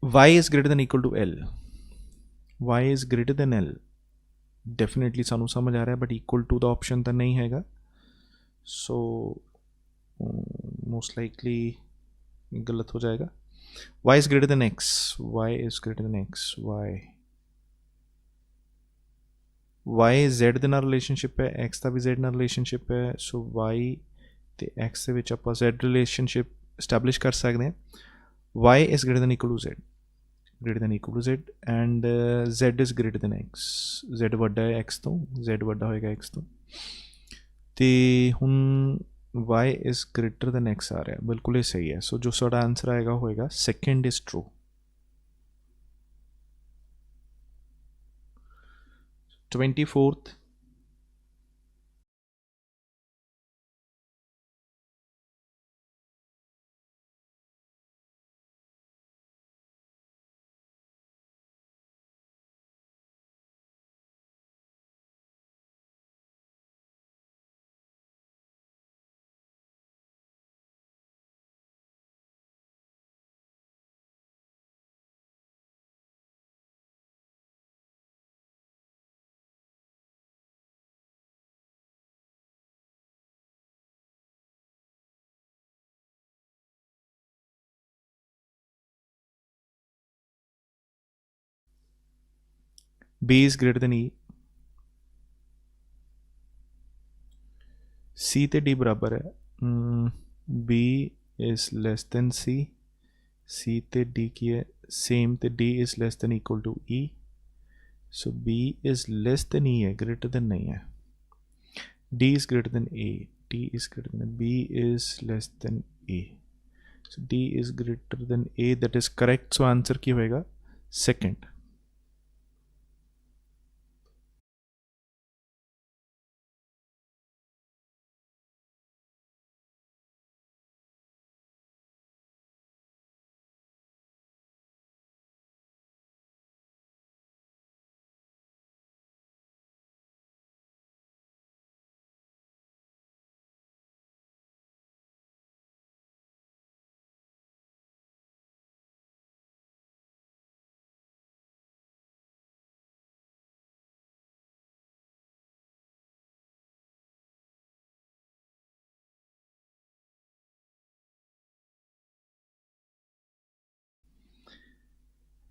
Y is greater than equal to L, Y is greater than L definitely ਸਾਨੂੰ ਸਮਝ ਆ ਰਿਹਾ, ਬਟ ਇਕੁਅਲ ਟੂ ਦਾ ਆਪਸ਼ਨ ਤਾਂ ਨਹੀਂ ਹੈਗਾ। ਸੋ ਮੋਸਟ ਲਾਈਕਲੀ ਗਲਤ ਹੋ ਜਾਏਗਾ। Y is greater than X, Y is greater than X, Y Z ਦੇ ਨਾਲ ਰਿਲੇਸ਼ਨਸ਼ਿਪ ਹੈ, X ਦਾ ਵੀ Z ਨਾਲ ਰਿਲੇਸ਼ਨਸ਼ਿਪ ਹੈ। ਸੋ Y ਤੇ X ਦੇ ਵਿੱਚ ਆਪਾਂ Z ਰਿਲੇਸ਼ਨਸ਼ਿਪ ਸਟੈਬਲਿਸ਼ ਕਰ ਸਕਦੇ ਹਾਂ। Y is greater than equal to Z, greater than equal to Z, and Z is greater than X, Z ਵੱਡਾ ਹੈ X ਤੋਂ, Z ਵੱਡਾ ਹੋਏਗਾ X ਤੋਂ। ਤੇ ਹੁਣ Y is greater than X ਆ ਰਿਹਾ, ਬਿਲਕੁਲ ਇਹ ਸਹੀ ਹੈ। ਸੋ ਜੋ ਸਾਡਾ ਆਂਸਰ ਆਏਗਾ ਹੋਏਗਾ 2nd is true। 24th, B is greater than E, C ਤੇ D ਬਰਾਬਰ ਹੈ। B is less than C, C ਤੇ D ਕੀ ਹੈ ਸੇਮ, ਤੇ D is less than equal to E। So B is less than E ਹੈ, greater than ਨਹੀਂ ਹੈ। D is greater than A, D is greater than B is less than A, so D is greater than A, that is correct। so answer ਕੀ ਹੋਏਗਾ 2nd।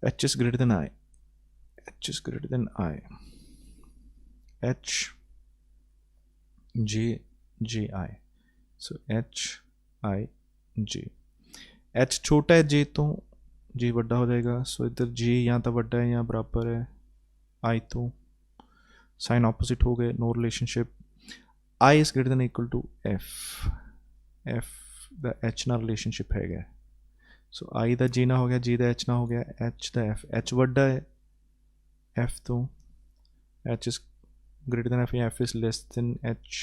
H is greater than I, H is greater than I, H J J I, so H I J, H छोटा है J तो J ਵੱਡਾ ਹੋ ਜਾਏਗਾ। ਸੋ ਇੱਧਰ J ਜਾਂ ਤਾਂ ਵੱਡਾ ਹੈ ਜਾਂ ਬਰਾਬਰ ਹੈ I ਤੋਂ, ਸਾਈਨ ਆਪੋਜ਼ਿਟ ਹੋ ਗਏ, no relationship. I is greater than equal to F, F ਦਾ H ਨਾਲ ਰਿਲੇਸ਼ਨਸ਼ਿਪ ਹੈਗਾ। ਸੋ I ਦਾ J ਨਾਲ ਹੋ ਗਿਆ, J ਦਾ H ਨਾਲ ਹੋ ਗਿਆ, H ਦਾ F, H ਵੱਡਾ ਹੈ F ਤੋਂ, H is greater than F ਜਾਂ F is less than H,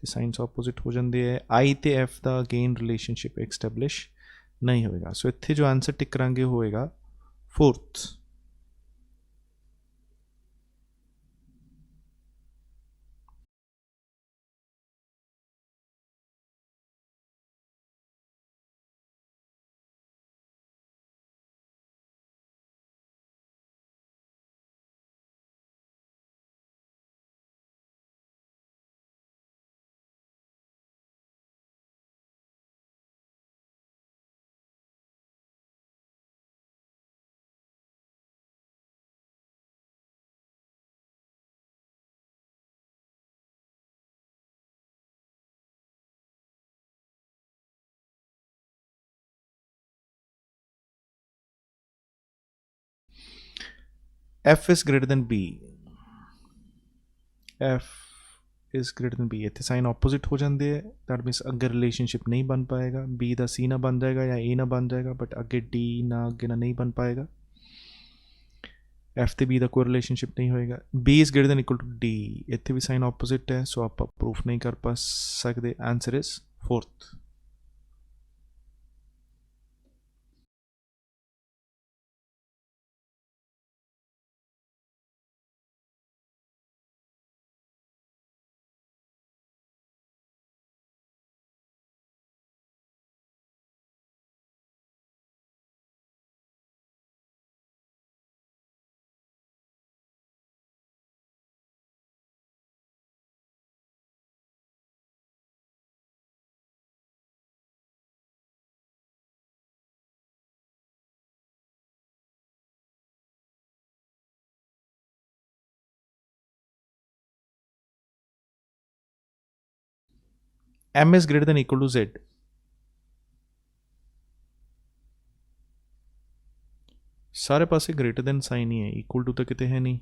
ਤੇ ਸਾਈਨਸ ਆਪੋਜ਼ਿਟ ਹੋ ਜਾਂਦੇ ਹੈ। ਆਈ ਤੇ ਐਫ ਦਾ ਅਗੇਨ ਰਿਲੇਸ਼ਨਸ਼ਿਪ ਐਸਟੈਬਲਿਸ਼ ਨਹੀਂ ਹੋਏਗਾ। ਸੋ ਇੱਥੇ ਜੋ ਆਨਸਰ ਟਿਕ ਕਰਾਂਗੇ ਹੋਏਗਾ fourth. F is greater than B, F is greater than B, ਇੱਥੇ ਸਾਈਨ ਆਪੋਜ਼ਿਟ ਹੋ ਜਾਂਦੇ ਹੈ। ਦੈਟ ਮੀਨਸ ਅੱਗੇ ਰਿਲੇਸ਼ਨਸ਼ਿਪ ਨਹੀਂ ਬਣ ਪਾਏਗਾ, B ਦਾ C ਨਾ ਬਣ ਜਾਏਗਾ ਜਾਂ A ਨਾ ਬਣ ਜਾਏਗਾ, ਬਟ ਅੱਗੇ D ਨਾ ਅੱਗੇ ਨਾ ਨਹੀਂ ਬਣ ਪਾਏਗਾ। F ਤੇ B ਦਾ ਕੋਈ ਰਿਲੇਸ਼ਨਸ਼ਿਪ ਨਹੀਂ ਹੋਏਗਾ। B is greater than equal to D, ਇੱਥੇ ਵੀ ਸਾਈਨ ਆਪੋਜ਼ਿਟ ਹੈ, ਸੋ ਆਪਾਂ ਪ੍ਰੂਫ ਨਹੀਂ ਕਰ ਪਾ ਸਕਦੇ। Answer is fourth. M is greater than equal to Z, ਸਾਰੇ ਪਾਸੇ ਗ੍ਰੇਟਰ ਦੈਨ ਸਾਈਨ ਹੀ ਹੈ, ਇਕੁਅਲ ਟੂ ਤਾਂ ਕਿਤੇ ਹੈ ਨਹੀਂ।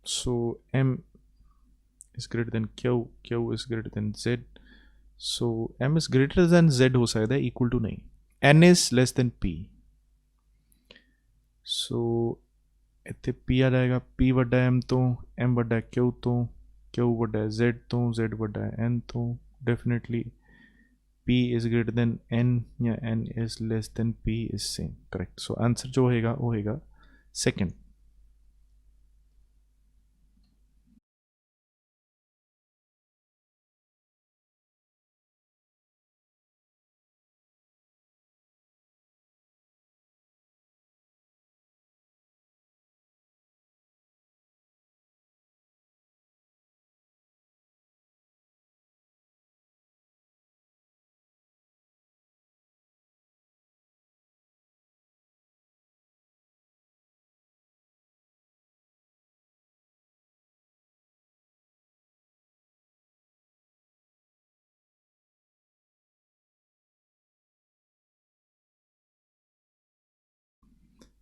ਸੋ M is greater than Q, Q is greater than Z, so M is greater than Z ਹੋ ਸਕਦਾ ਹੈ, equal to ਨਹੀਂ। N is less than P, so ਇੱਥੇ P ਆ ਜਾਏਗਾ, P ਵੱਡਾ M ਤੋਂ, M ਵੱਡਾ Q ਤੋਂ, Q ਵੱਡਾ Z ਤੋਂ, Z ਵੱਡਾ N ਤੋਂ। Definitely P is greater than N या N is less than P is same, correct। so answer जो होएगा वो होएगा second।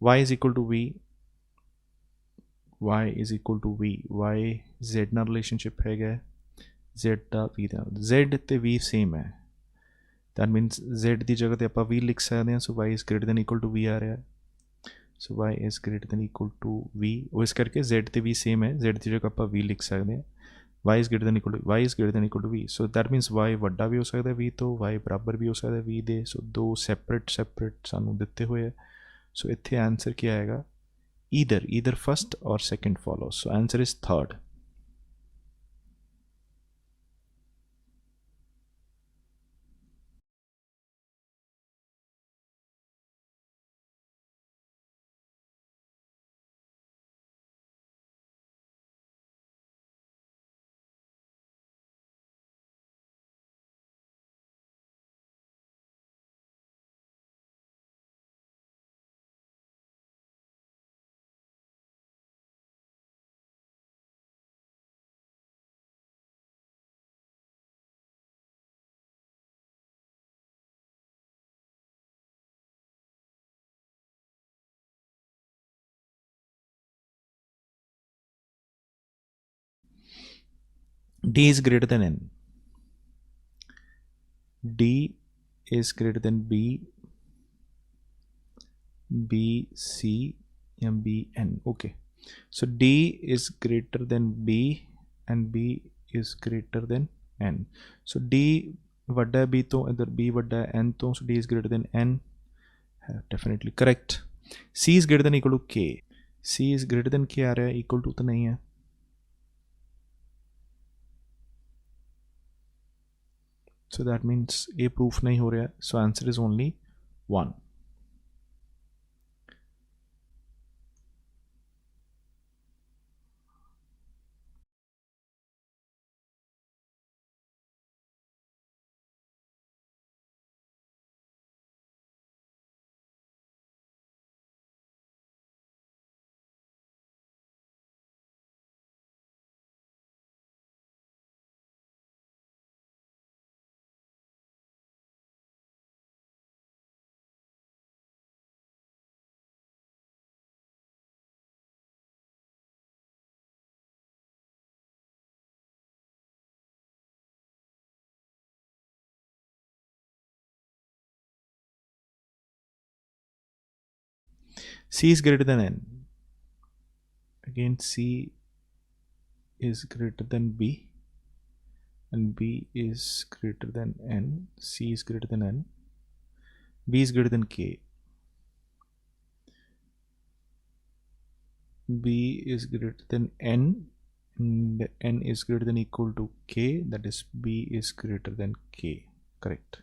Y is equal to V, Y is equal to V, Y Z ਨਾਲ relationship ਹੈਗਾ, Z ਦਾ V ਦਾ, Z ਤੇ V same ਹੈ। That means Z ਦੀ ਜਗ੍ਹਾ ਤੇ ਆਪਾਂ V ਲਿਖ ਸਕਦੇ ਹਾਂ। ਸੋ Y is greater than equal to V ਆ ਰਿਹਾ, ਸੋ Y is greater than equal to V। ਉਹ ਇਸ ਕਰਕੇ Z ਤੇ V ਸੇਮ ਹੈ, Z ਦੀ ਜਗ੍ਹਾ ਆਪਾਂ V ਲਿਖ ਸਕਦੇ ਹਾਂ। Y is greater than equal to, Y is greater than equal to V, so that means Y ਵੱਡਾ ਵੀ ਹੋ ਸਕਦਾ V ਤੋਂ, Y ਬਰਾਬਰ ਵੀ ਹੋ ਸਕਦਾ V ਦੇ। ਸੋ ਦੋ ਸੈਪਰੇਟ ਸਾਨੂੰ ਦਿੱਤੇ ਹੋਏ ਹੈ। ਸੋ ਇੱਥੇ ਆਨਸਰ ਕੀ ਆਏਗਾ? either first or second follows, so answer is third। D is greater than N, D is greater than B, B C या B N, okay। So D is greater than B and B is greater than N. So D ਵੱਡਾ B ਤੋਂ ਇੱਧਰ B ਵੱਡਾ N ਤੋਂ, so D is greater than N. Definitely correct. C is greater than equal to K. C is greater than K आ रहा है, equal to तो नहीं है. So that means A proof नहीं हो रहा है. So answer is only 1. C is greater than N. Again, C is greater than B and B is greater than N. C is greater than N. B is greater than K. B is greater than N and N is greater than equal to K. That is B is greater than K. Correct.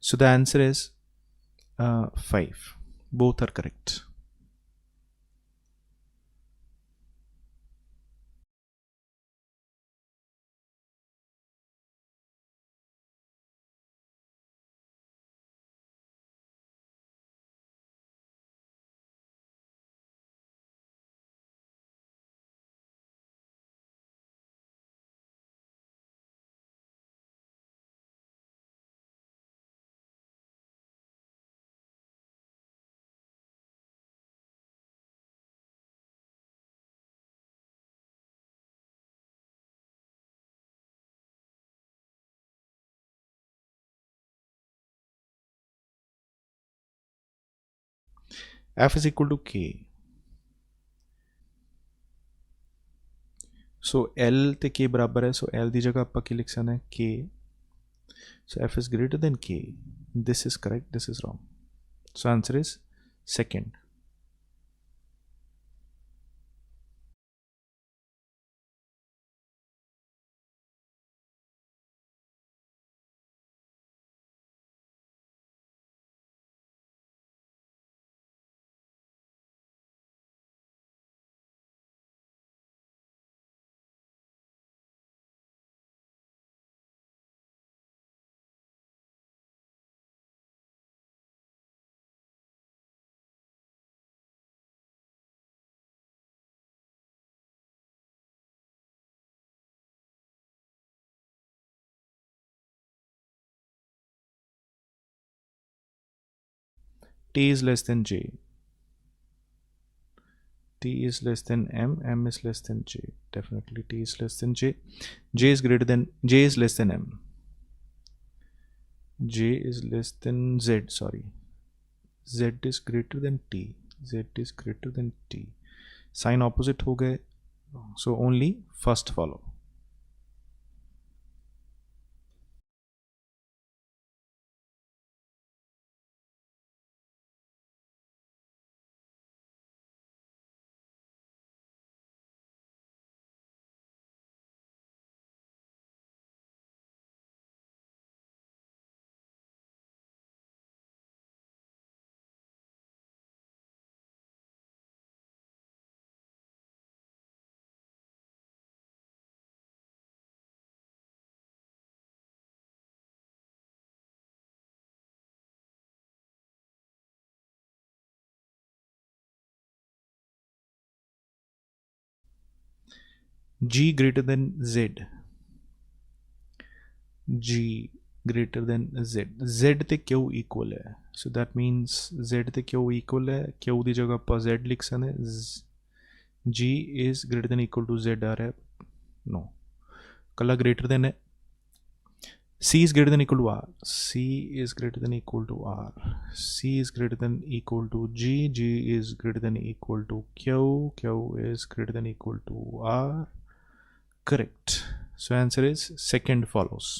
So the answer is 5. Both are correct. F is equal to K. So L ਤੇ K बराबर है. So L ਦੀ जगह ਆਪਾਂ ਕੀ ਲਿਖ ਸਕਦੇ ਹਾਂ? K. So F is greater than K. This is correct. This is wrong. So answer is second. T is less than J. T is less than M. M is less than J. Definitely T is less than J. J is greater than J is less than M. J is less than Z. Sorry. Z is greater than T. Z is greater than T. Sign opposite हो गए. So only first follow. G greater than Z. G greater than Z. Z ਤੇ Q equal है. So that means Z ਤੇ Q equal है. Q ਦੀ ਜਗ੍ਹਾ ਆਪਾਂ Z ਲਿਖ ਸਕਦੇ ਹਾਂ. G is greater than equal to Z आ रहा है. No. ਕੱਲਾ greater than है. C is greater than equal to R. C is greater than equal to R. C is greater than equal to G. G is greater than equal to Q. Q is greater than equal to R. Correct. So answer is second follows.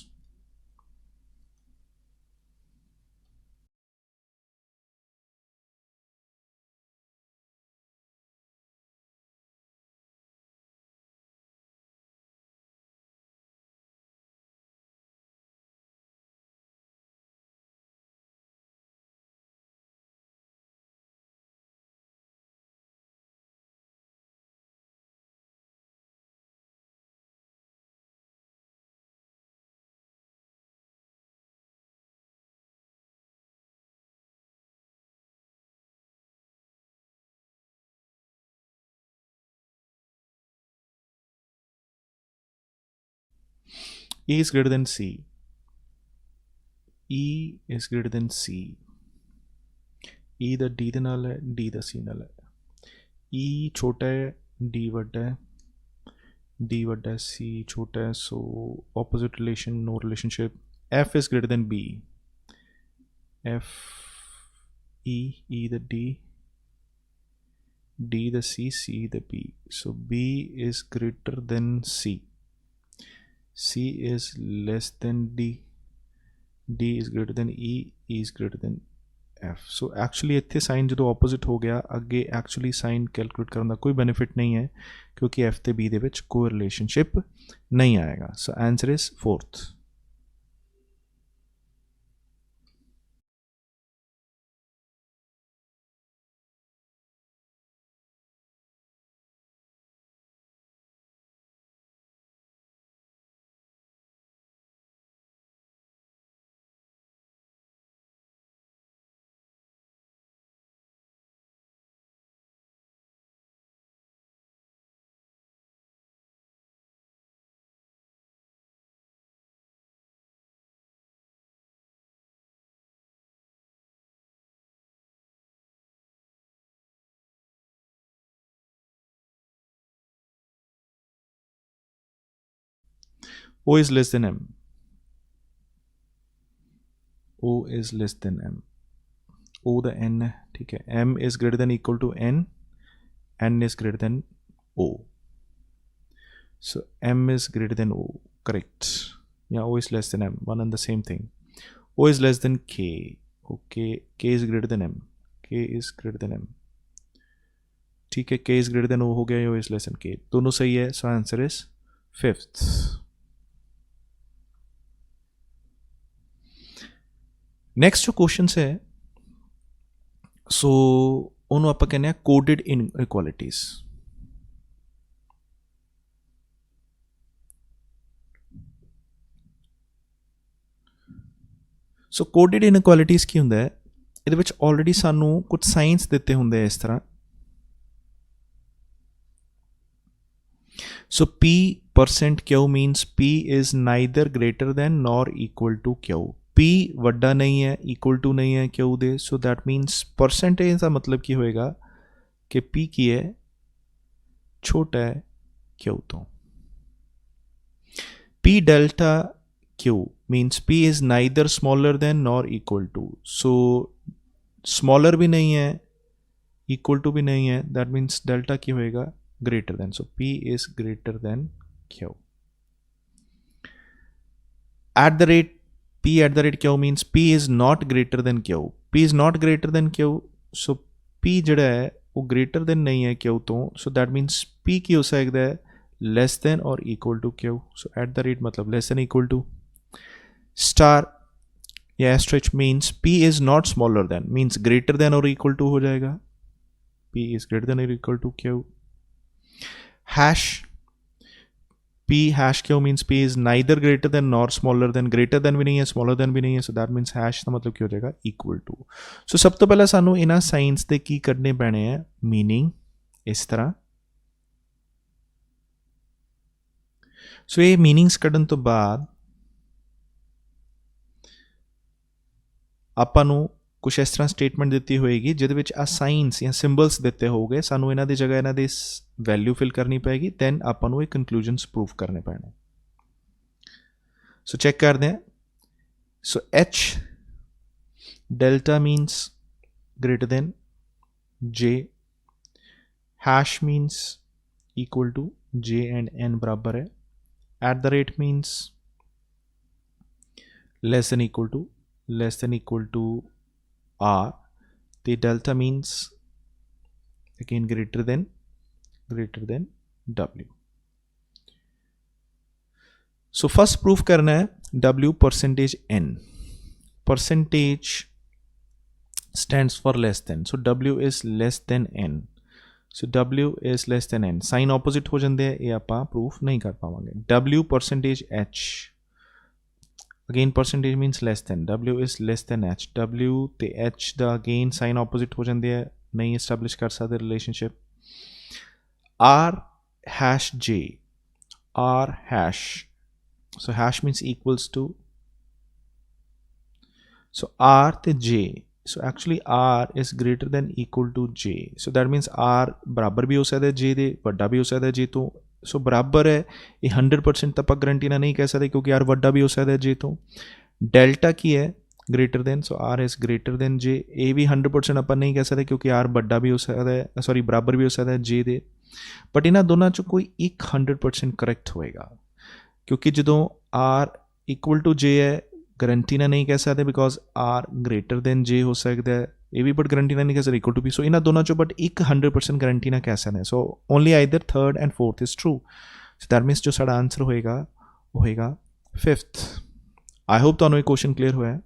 E is greater than C. E is greater than C. E the D ਦੇ ਨਾਲ ਹੈ, D ਦਾ C ਨਾਲ ਹੈ. E ਛੋਟਾ ਹੈ, D ਵੱਡਾ ਹੈ. D ਵੱਡਾ ਹੈ, C ਛੋਟਾ ਹੈ. So opposite relation, no relationship. F is greater than B. F, E the D, D the C, C the B. So B is greater than C. C is less than D. D is greater than E. E is greater than F. So actually ਇੱਥੇ sign ਜਦੋਂ opposite ਹੋ ਗਿਆ ਅੱਗੇ actually sign calculate ਕਰਨ ਦਾ ਕੋਈ benefit ਨਹੀਂ ਹੈ ਕਿਉਂਕਿ F ਤੇ B ਦੇ ਵਿੱਚ ਕੋਈ ਰਿਲੇਸ਼ਨਸ਼ਿਪ ਨਹੀਂ ਆਏਗਾ. So answer is fourth. O is less than M. O is less than M. O the N है, ठीक है. M is greater than equal to N. N is greater than O. So M is greater than O. Correct. Yeah, O is less than M. One and the same thing. O is less than K. Okay, K is greater than M. K is greater than M. ठीक है, K is greater than O हो गया. O is less than K. दोनों सही है. So answer is fifth. Next ਜੋ questions ਹੈ ਸੋ ਉਹਨੂੰ ਆਪਾਂ ਕਹਿੰਦੇ ਆ ਕੋਡਡ ਇਨਇਕੁਐਲਿਟੀਜ਼. ਸੋ ਕੋਡਡ ਇਨਇਕੁਐਲਿਟੀਜ਼ ਕੀ ਹੁੰਦਾ ਹੈ ਇਹਦੇ ਵਿੱਚ ਆਲਰੇਡੀ ਸਾਨੂੰ ਕੁਝ ਸਾਈਨਸ ਦਿੱਤੇ ਹੁੰਦੇ ਆ ਇਸ ਤਰ੍ਹਾਂ. ਸੋ P% Q means P is neither greater than nor equal to Q. P ਵੱਡਾ ਨਹੀਂ ਹੈ, equal to ਨਹੀਂ ਹੈ Q ਦੇ. So that means percentage ਦਾ ਮਤਲਬ ਕੀ ਹੋਏਗਾ ਕਿ P ਕੀ ਹੈ, ਛੋਟਾ ਹੈ Q ਤੋਂ. P delta Q means P is neither smaller than nor equal to. So smaller भी नहीं है, equal to भी नहीं है. That means delta ਕੀ होएगा, greater than. So P is greater than Q. At the rate P at the rate Q means P is not greater than Q. P is not greater than Q. So P ਜਿਹੜਾ ਹੈ ਉਹ greater than ਨਹੀਂ ਹੈ Q ਤੋਂ. So that means P ਕੀ ਹੋ ਸਕਦਾ ਹੈ, less than or equal to Q. So at the rate मतलब less than equal to. Star या asterisk means P is not smaller than means greater than or equal to हो जाएगा. P is greater than or equal to Q. Hash P hash Q means P is neither greater than nor smaller than. greater than भी नहीं है, smaller than भी नहीं है. So that means hash का मतलब क्या हो जाएगा, equal to. So सब तो पहला सानू इन्हां साइंस दे की करने पैने हैं, मीनिंग इस तरह. So ये मीनिंग्स कढ़न तो बाद ਆਪਾਂ ਨੂੰ ਕੁਛ ਇਸ ਤਰ੍ਹਾਂ ਸਟੇਟਮੈਂਟ ਦਿੱਤੀ ਹੋਏਗੀ ਜਿਹਦੇ ਵਿੱਚ ਆ ਸਾਈਨਸ ਜਾਂ ਸਿੰਬਲਸ ਦਿੱਤੇ ਹੋਗੇ. ਸਾਨੂੰ ਇਹਨਾਂ ਦੀ ਜਗ੍ਹਾ ਇਹਨਾਂ ਦੀ ਵੈਲਿਊ ਫਿਲ ਕਰਨੀ ਪਏਗੀ. ਦੈਨ ਆਪਾਂ ਨੂੰ ਇਹ ਕਨਕਲੂਜਨਸ ਪ੍ਰੂਫ ਕਰਨੇ ਪੈਣੇ. ਸੋ ਚੈੱਕ ਕਰਦੇ ਹਾਂ. So h delta means greater than j, hash means equal to j and n बराबर है, at the rate means less than equal to r, the delta means again greater than w. So first proof करना है w percentage n. Percentage stands for less than, so w is less than n. So w is less than n. Sign opposite हो ਜਾਂਦੇ ਇਹ ਆਪਾਂ proof नहीं कर पावांगे. w percentage h, again percentage means less than, w is less than h. w ਤੇ h ਦਾ again sign opposite हो ਜਾਂਦੇ ਹੈ, नहीं establish कर सकते relationship. r hash j, r hash, so hash means equals to, so r ਤੇ j, so actually r is greater than equal to j, so that means r बराबर भी हो सकता है j ਦੇ, ਵੱਡਾ भी हो सकता है j ਤੋਂ, so बराबर है ये 100% ਤਾਂ ਆਪਾਂ ਗਰੰਟੀ ਨਾਲ ਨਹੀਂ ਕਹਿ ਸਕਦੇ ਕਿਉਂਕਿ r ਵੱਡਾ भी हो सकता है j ਤੋਂ. ਡੈਲਟਾ ਕੀ ਹੈ greater than, so r is greater than j, ਇਹ ਵੀ 100% ਆਪਾਂ ਨਹੀਂ ਕਹਿ ਸਕਦੇ ਕਿਉਂਕਿ r ਵੱਡਾ भी हो सकता है, ਸੌਰੀ ਬਰਾबर भी हो सकता है j ਦੇ, ਬਟ ਇਹਨਾਂ ਦੋਨਾਂ ਚੋਂ ਕੋਈ ਇੱਕ 100% ਕਰੈਕਟ ਹੋਏਗਾ ਕਿਉਂਕਿ ਜਦੋਂ r ਇਕੁਅਲ ਟੂ j ਹੈ ਗਰੰਟੀ ਨਾਲ ਨਹੀਂ ਕਹਿ ਸਕਦੇ because r greater then j ਹੋ ਸਕਦਾ ਹੈ, ਇਹ ਵੀ ਬਟ ਗਰੰਟੀ ਨਾਲ ਨਹੀਂ ਕਹਿ ਸਕਦੇ ਇਕੁਅਲ ਟੂ ਵੀ, ਸੋ ਇਹਨਾਂ ਦੋਨਾਂ ਚੋਂ ਬਟ ਇੱਕ 100% ਗਰੰਟੀ ਨਾਲ ਕਹਿ ਸਕਦੇ, so only either third and fourth is true, so that means ਜੋ ਸਾਡਾ ਆਨਸਰ ਹੋਏਗਾ ਉਹ ਹੋਏਗਾ ਫਿਫਥ. ਆਈ ਹੋਪ ਤੁਹਾਨੂੰ ਇਹ ਕੁਐਸਚਨ ਕਲੀਅਰ ਹੋਇਆ.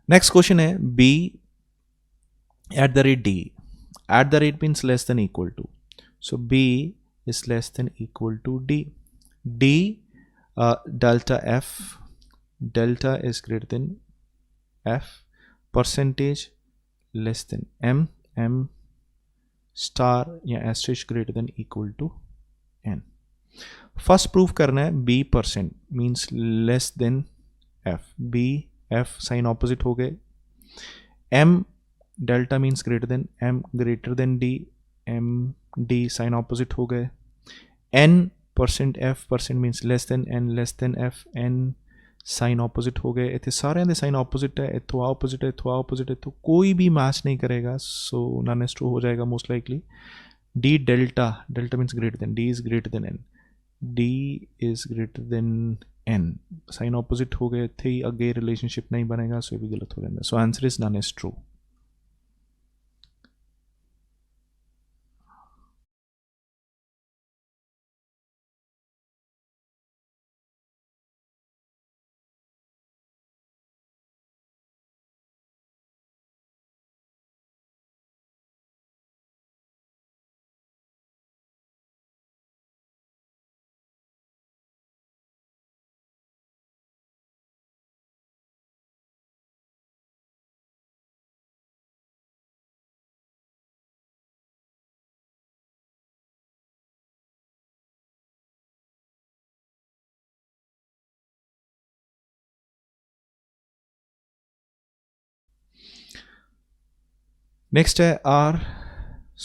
नेक्स्ट क्वेश्चन है b at the rate d. At the rate means less than equal to, so b is less than equal to d. d delta f, delta is greater than f, percentage less than m, m star या asterisk greater than equal to n. First proof करना है b percent means less than f, b f sign opposite हो गए, m delta means greater than, m greater than d, m d sign opposite हो गए, n percent f percent means less than f, n sign opposite हो गए, इतने सारे sign opposite है, इतों opposite है, इतों ऑपोजिट है, तो कोई भी मैच नहीं करेगा, सो नॉन इज ट्रू हो जाएगा most likely. d delta, delta means greater than, d is greater than n, d is greater than n, sign opposite हो गए थे, अगे रिलेशनशिप नहीं बनेगा, सो ये भी गलत हो जाएगा, so answer is none is true. Next है r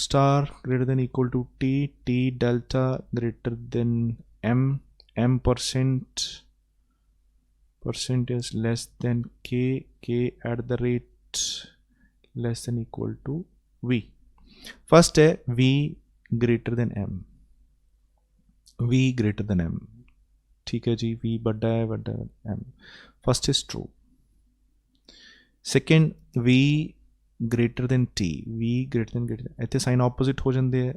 star greater than equal to t, t delta greater than m, m percent is less than k, k at the rate less than equal to v. First है v greater than m, v greater than m, ठीक है जी, v बड़ा है m, first is true. Second v greater than t, v greater than, इतने sign opposite हो जाते हैं,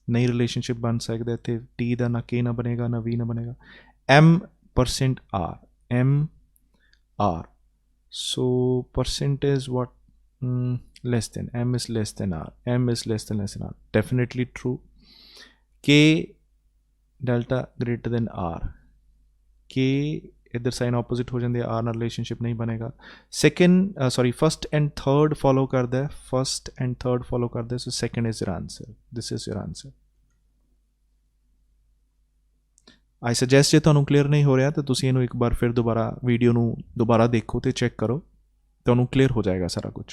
नई रिलेशनशिप बन सकता है, इतने t का ना k ना बनेगा ना v ना बनेगा. m percent r, m r, So percent is what? Less than. M is less than R. M is less than R. Definitely true. K delta greater than R. K इधर sign opposite हो जाते are ਨਾਲ relationship नहीं बनेगा. Second sorry first and third follow करता है. First and third follow करता है. So second is your answer. This is your answer. I suggest ਜੇ ਤੁਹਾਨੂੰ ਕਲੀਅਰ ਨਹੀਂ ਹੋ ਰਿਹਾ ਤਾਂ ਤੁਸੀਂ ਇਹਨੂੰ ਇੱਕ ਵਾਰ ਫਿਰ ਦੁਬਾਰਾ ਵੀਡੀਓ ਨੂੰ ਦੁਬਾਰਾ ਦੇਖੋ ਤੇ ਚੈੱਕ ਕਰੋ. ਤੁਹਾਨੂੰ ਕਲੀਅਰ ਹੋ ਜਾਏਗਾ ਸਾਰਾ ਕੁਝ.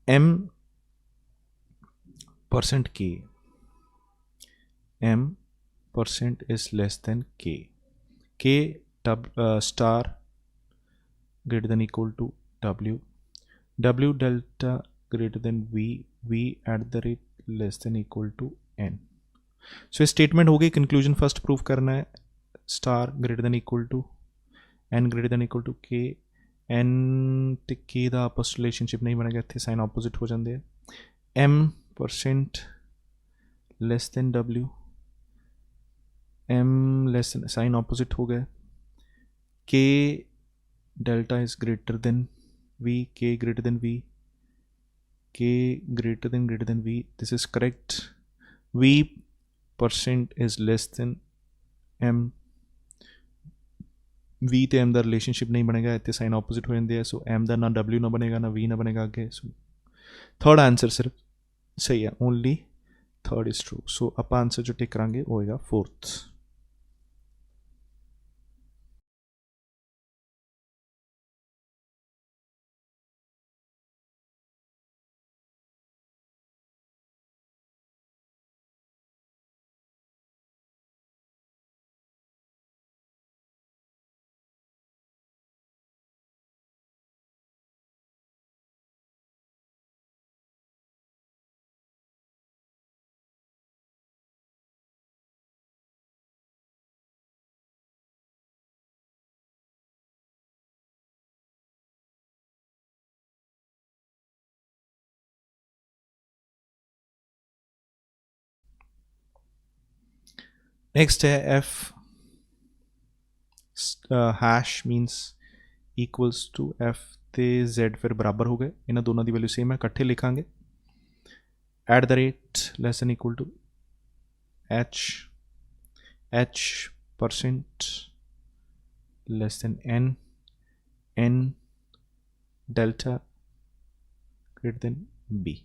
M percent K. M percent is less than K. K star greater than equal to W. W delta greater than V. V at the rate less than equal to N. सो ये statement हो गई. Conclusion first prove करना है. Star greater than equal to N greater than equal to K. N ਤੇ ਕੇ ਦਾ ਆਪਸ relationship ਨਹੀਂ ਬਣੇਗਾ. ਇੱਥੇ ਸਾਈਨ ਆਪੋਜ਼ਿਟ ਹੋ ਜਾਂਦੇ ਆ. M percent less than W. M less than sign opposite हो गया. K delta is greater than V. K greater than V. K greater than V. This is correct. V percent is less than M. V ਤੇ M ਦਾ relationship ਨਹੀਂ ਬਣੇਗਾ. ਇੱਥੇ sign opposite ਹੋ ਜਾਂਦੇ ਆ. ਸੋ M ਦਾ ਨਾ W ਨਾ ਬਣੇਗਾ ਨਾ V ਨਾ ਬਣੇਗਾ ਅੱਗੇ. ਸੋ ਥਰਡ ਆਂਸਰ ਸਿਰਫ ਸਹੀ ਹੈ. Only third is true. So ਆਪਾਂ ਆਂਸਰ ਜੋ ਟਿਕ ਕਰਾਂਗੇ ਉਹ ਹੋਏਗਾ ਫੋਰਥ. नेक्स्ट है F hash means equals to F ਤੇ z ਫਿਰ ਬਰਾਬਰ ਹੋ ਗਏ. ਇਹਨਾਂ ਦੋਨਾਂ ਦੀ ਵੈਲਿਊ ਸੇਮ ਹੈ. ਇਕੱਠੇ ਲਿਖਾਂਗੇ. At the rate less than equal to h percent less than n delta greater than b.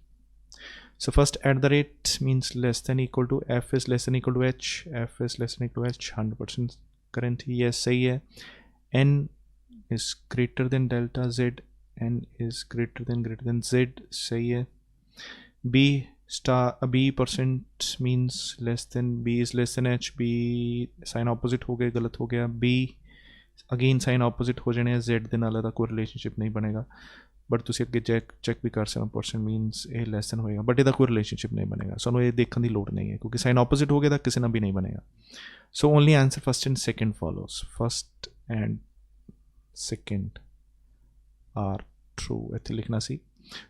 So first at the rate means less than equal to f is less than equal to h. F is less than equal to h. 100% current. Yes, सही है. n is greater than delta z. N is greater than z. सही है. b percent means less than b is less than h. b sign opposite हो गया. गलत हो गया. b again sine opposite हो जाने. z ਦੇ ਨਾਲ ਦਾ ਕੋਈ ਰਿਲੇਸ਼ਨਸ਼ਿਪ ਨਹੀਂ ਬਣੇਗਾ. बट तुम अगे चैक भी कर सकते. परसेंट मीनस ये लैस दैन होएगा बट यदा कोई रिलेशनशिप नहीं बनेगा. सो ये देखने की लोड़ नहीं है क्योंकि साइन ऑपोजिट हो गया तो किसी ना भी नहीं बनेगा. So only answer first and second follows. First and second are true. इतने लिखना सी.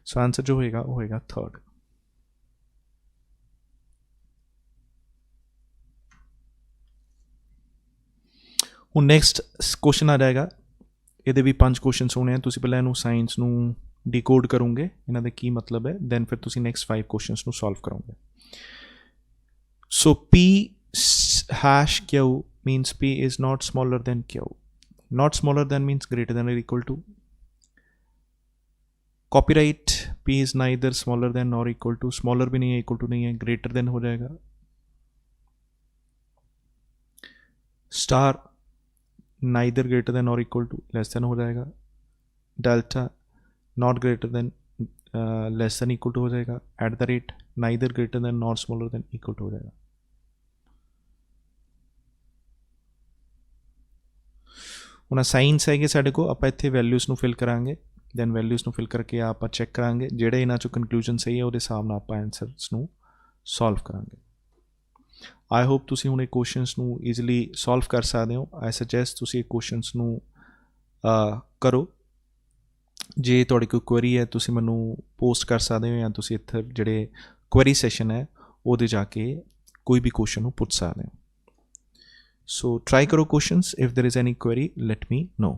सो आंसर जो होएगा वो होएगा थर्ड. हूँ नैक्सट क्वेश्चन आ जाएगा. ਇਹਦੇ ਵੀ 5 ਕੁਐਸਚਨਸ ਹੋਣੇ ਆ. ਤੁਸੀਂ ਪਹਿਲਾਂ ਇਹਨੂੰ ਸਾਇੰਸ ਨੂੰ ਡੀਕੋਡ ਕਰੋਗੇ ਇਹਨਾਂ ਦਾ ਕੀ ਮਤਲਬ ਹੈ. ਦੈਨ ਫਿਰ ਤੁਸੀਂ ਨੈਕਸਟ 5 ਕੁਐਸਚਨਸ ਨੂੰ ਸੋਲਵ ਕਰੋਗੇ. ਸੋ P hash Q means P is not smaller than Q. Not smaller than means greater than or equal to. Copyright P is neither smaller than nor equal to. Smaller भी नहीं है equal to नहीं है. Greater than हो जाएगा. Star neither greater than or equal to less than हो जाएगा. Delta not greater than less than equal to ਹੋ ਜਾਏਗਾ, at the rate neither greater than not smaller than equal to ਹੋ ਜਾਏਗਾ। ਹੁਣ ਸਾਇੰਸ ਹੈਗੇ ਸਾਡੇ ਕੋਲ, ਆਪਾਂ ਇੱਥੇ ਵੈਲਿਊਜ਼ ਨੂੰ ਫਿਲ ਕਰਾਂਗੇ, ਦੈਨ ਵੈਲਿਊਜ਼ ਨੂੰ ਫਿਲ ਕਰਕੇ ਆਪਾਂ ਚੈੱਕ ਕਰਾਂਗੇ, ਜਿਹੜੇ ਇਹਨਾਂ 'ਚੋਂ ਕਨਕਲੂਜਨ ਸਹੀ ਹੈ ਉਹਦੇ ਹਿਸਾਬ ਨਾਲ ਆਪਾਂ ਆਨਸਰਸ ਨੂੰ ਸੋਲਵ ਕਰਾਂਗੇ। ਆਈ ਹੋਪ ਤੁਸੀਂ ਹੁਣ ਇਹ ਕੁਐਸਚਨਸ ਨੂੰ ਈਜ਼ੀਲੀ ਸੋਲਵ ਕਰ ਸਕਦੇ ਹੋ। ਆਈ ਸੁਜੈਸਟ ਤੁਸੀਂ ਇਹ ਕੁਐਸਚਨਸ ਨੂੰ ਕਰੋ। ਜੇ ਤੁਹਾਡੀ ਕੋਈ ਕੁਐਰੀ ਹੈ ਤੁਸੀਂ ਮੈਨੂੰ ਪੋਸਟ ਕਰ ਸਕਦੇ ਹੋ, ਜਾਂ ਤੁਸੀਂ ਇੱਥੇ ਜਿਹੜੇ ਕੁਐਰੀ ਸੈਸ਼ਨ ਹੈ ਉਹਦੇ ਜਾ ਕੇ ਕੋਈ ਵੀ ਕੁਐਸਚਨ ਨੂੰ ਪੁੱਛ ਸਕਦੇ ਹੋ। So try karo questions. If there is any query, let me know.